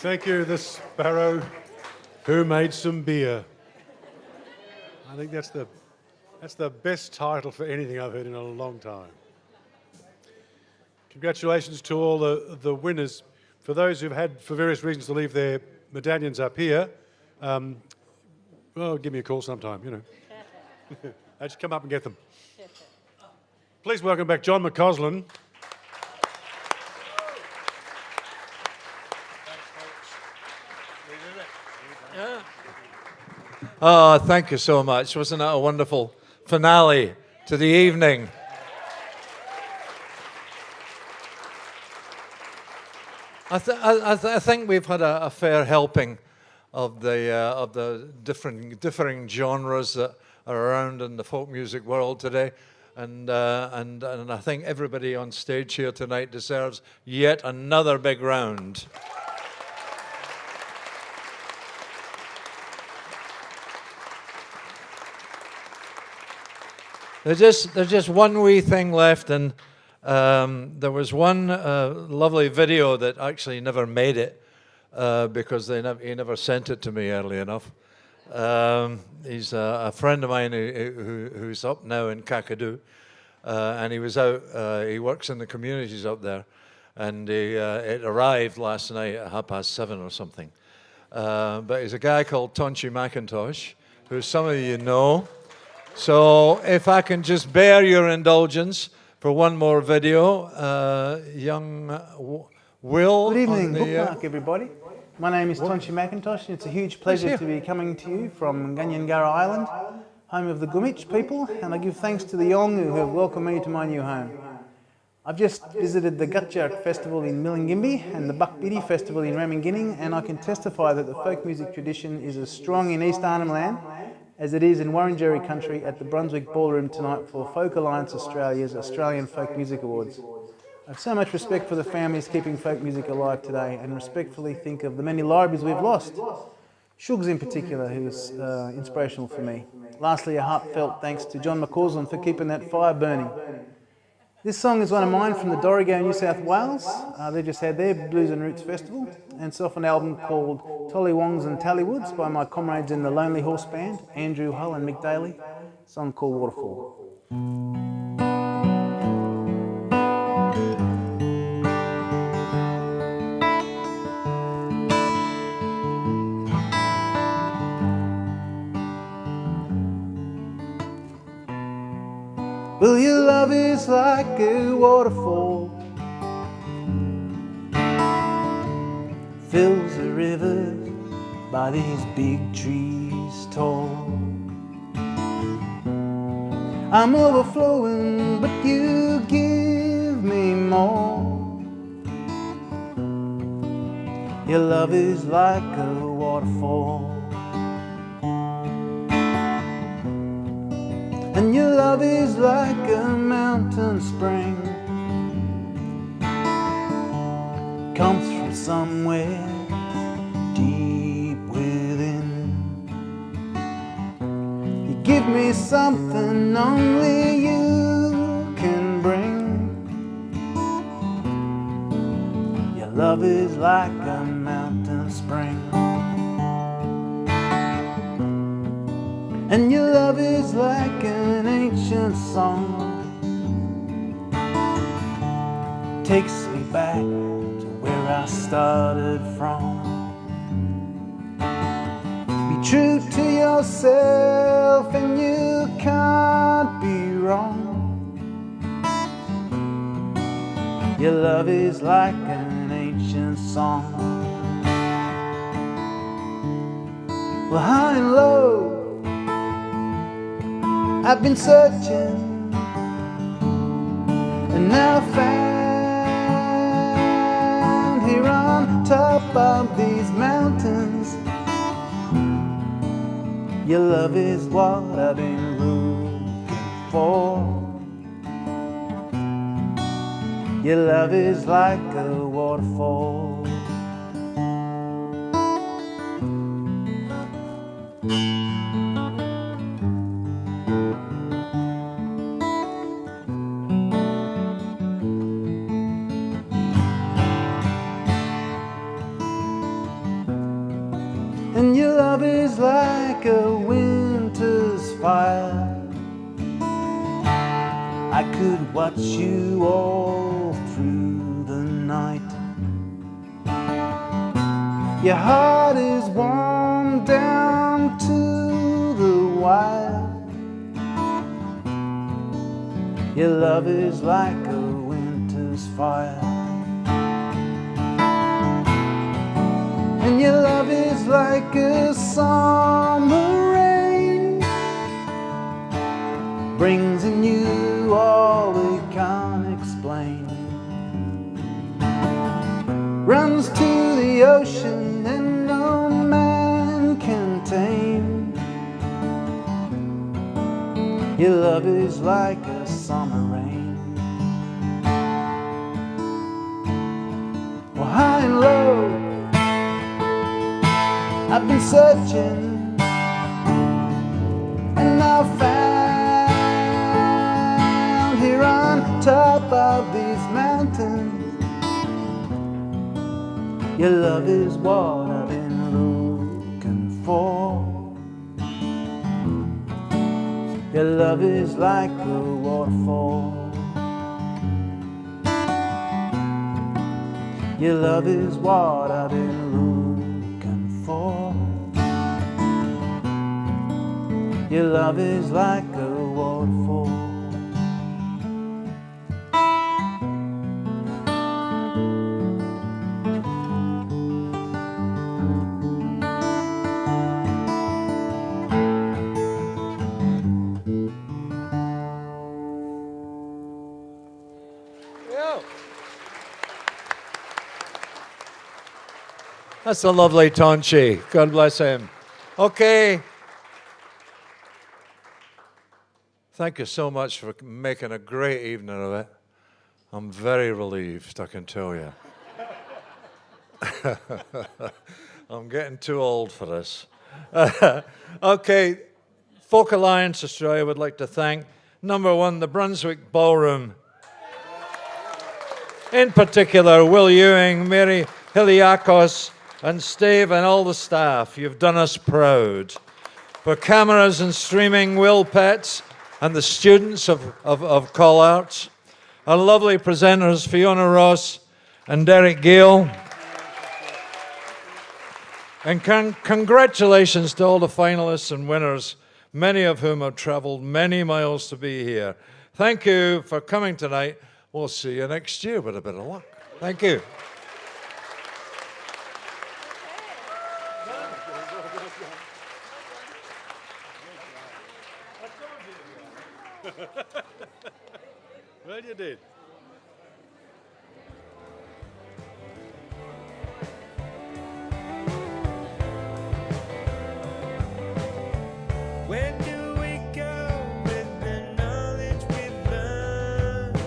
Thank you, the sparrow who made some beer. I think that's the best title for anything I've heard in a long time. Congratulations to all the winners. For those who've had, for various reasons, to leave their medallions up here, well, give me a call sometime, you know. Just come up and get them. Please welcome back John McCausland. Oh, thank you so much. Wasn't that a wonderful finale to the evening? I think we've had a fair helping of the differing genres that are around in the folk music world today, and I think everybody on stage here tonight deserves yet another big round. There's just one wee thing left, and there was one lovely video that actually never made it because he never sent it to me early enough. He's a friend of mine who's up now in Kakadu, and he was out. He works in the communities up there, and it arrived last night at 7:30 or something. But he's a guy called Tonchi McIntosh, who some of you know. So if I can just bear your indulgence for one more video, young Will. Good evening, Bookmark everybody. My name is Tonchi McIntosh, and it's a huge pleasure to be coming to you from Ganyangara Island, home of the Gumitj people, and I give thanks to the Yolngu who have welcomed me to my new home. I've just visited the Gutjark Festival in Milingimbi and the Buckbiddy Festival in Ramingining, and I can testify that the folk music tradition is as strong in East Arnhem Land as it is in Wurundjeri country at the Brunswick Ballroom tonight for Folk Alliance Australia's Australian Folk Music Awards. I have so much respect for the families keeping folk music alive today, and respectfully think of the many libraries we've lost. Shugs in particular, who was inspirational for me. Lastly, a heartfelt thanks to John McCausland for keeping that fire burning. This song is one of mine from the Dorrigo, New South Wales. They just had their Blues and Roots Festival, and it's off an album called Tollywongs and Tallywoods by my comrades in the Lonely Horse Band, Andrew Hull and Mick Daly. A song called Waterfall. Well, your love is like a waterfall, fills the river by these big trees tall. I'm overflowing, but you give me more. Your love is like a waterfall, and your love is like a mountain spring. Comes from somewhere deep within. You give me something only you can bring. Your love is like a mountain spring, and your love is like an ancient song. Takes me back to where I started from. Be true to yourself and you can't be wrong. Your love is like an ancient song. Well, high and low, I've been searching and now found here on top of these mountains. Your love is what I've been looking for. Your love is like a waterfall. And your love is like a winter's fire. I could watch you all through the night. Your heart is warm down to the wire. Your love is like a winter's fire. And your love is like a summer rain. Brings in you all we can't explain. Runs to the ocean and no man can tame. Your love is like a summer rain. Well, high and low, I've been searching and now found here on top of these mountains. Your love is what I've been looking for. Your love is like a waterfall. Your love is what I've been looking for. Your love is like a waterfall. That's a lovely Tonchi. God bless him. Okay. Thank you so much for making a great evening of it. I'm very relieved, I can tell you. I'm getting too old for this. Okay, Folk Alliance Australia would like to thank, number one, the Brunswick Ballroom. In particular, Will Ewing, Mary Hiliakos, and Steve and all the staff. You've done us proud. For cameras and streaming, Will Petts and the students of Call Arts. Our lovely presenters, Fiona Ross and Derek Gale. And congratulations to all the finalists and winners, many of whom have travelled many miles to be here. Thank you for coming tonight. We'll see you next year with a bit of luck. Thank you. Well, you did. Where do we go with the knowledge we've learned?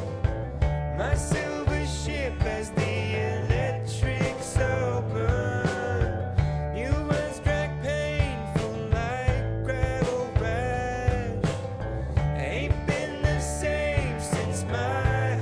My silver ship as the electrics open. New ones drag painful like gravel rash. Ain't been the same since my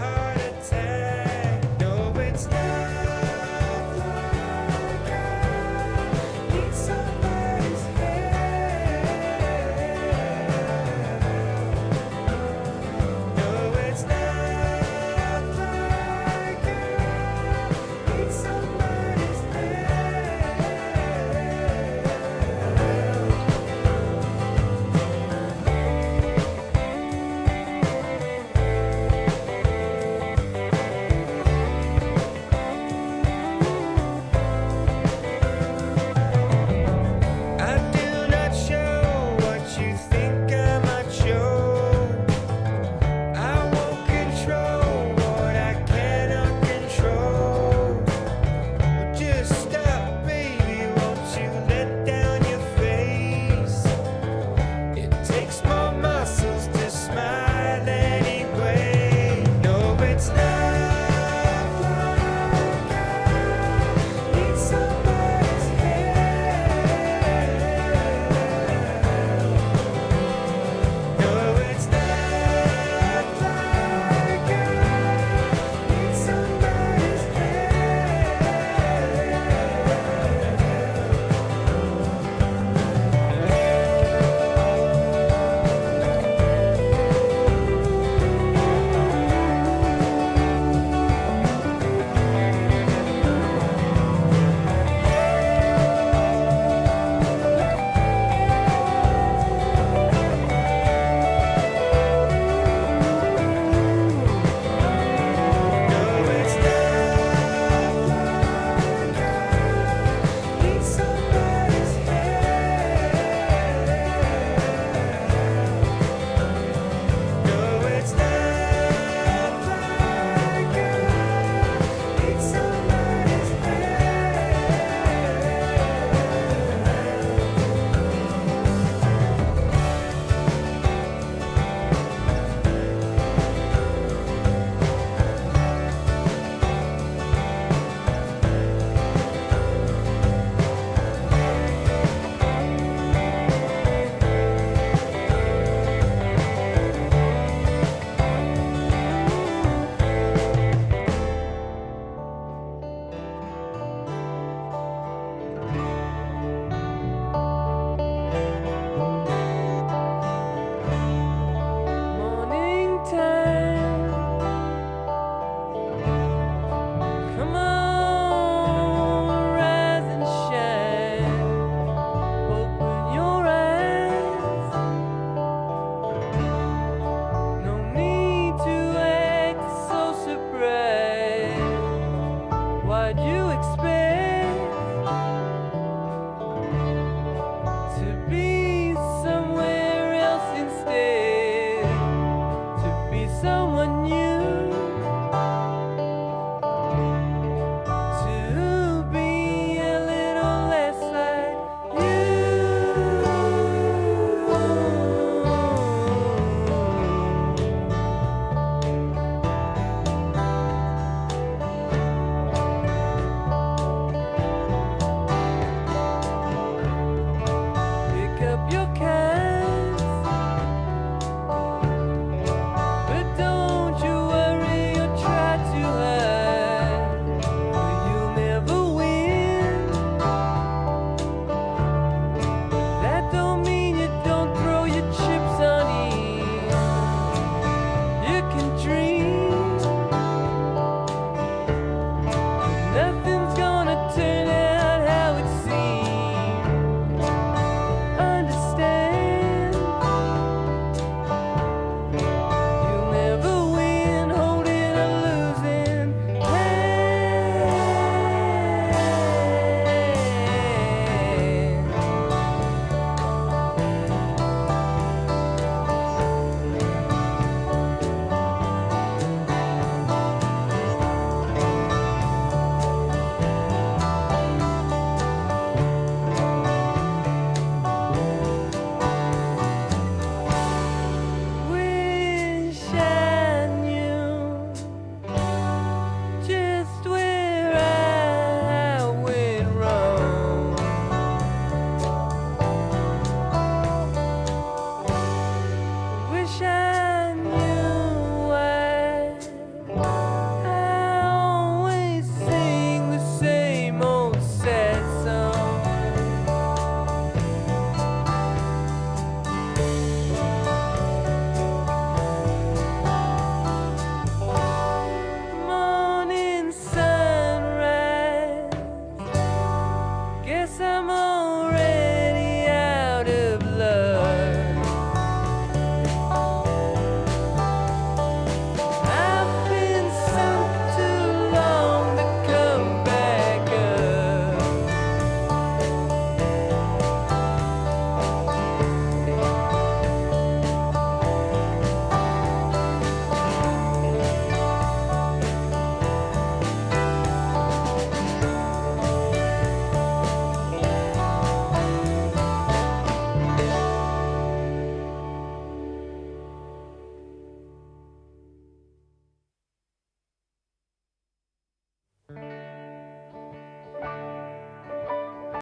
Guess I'm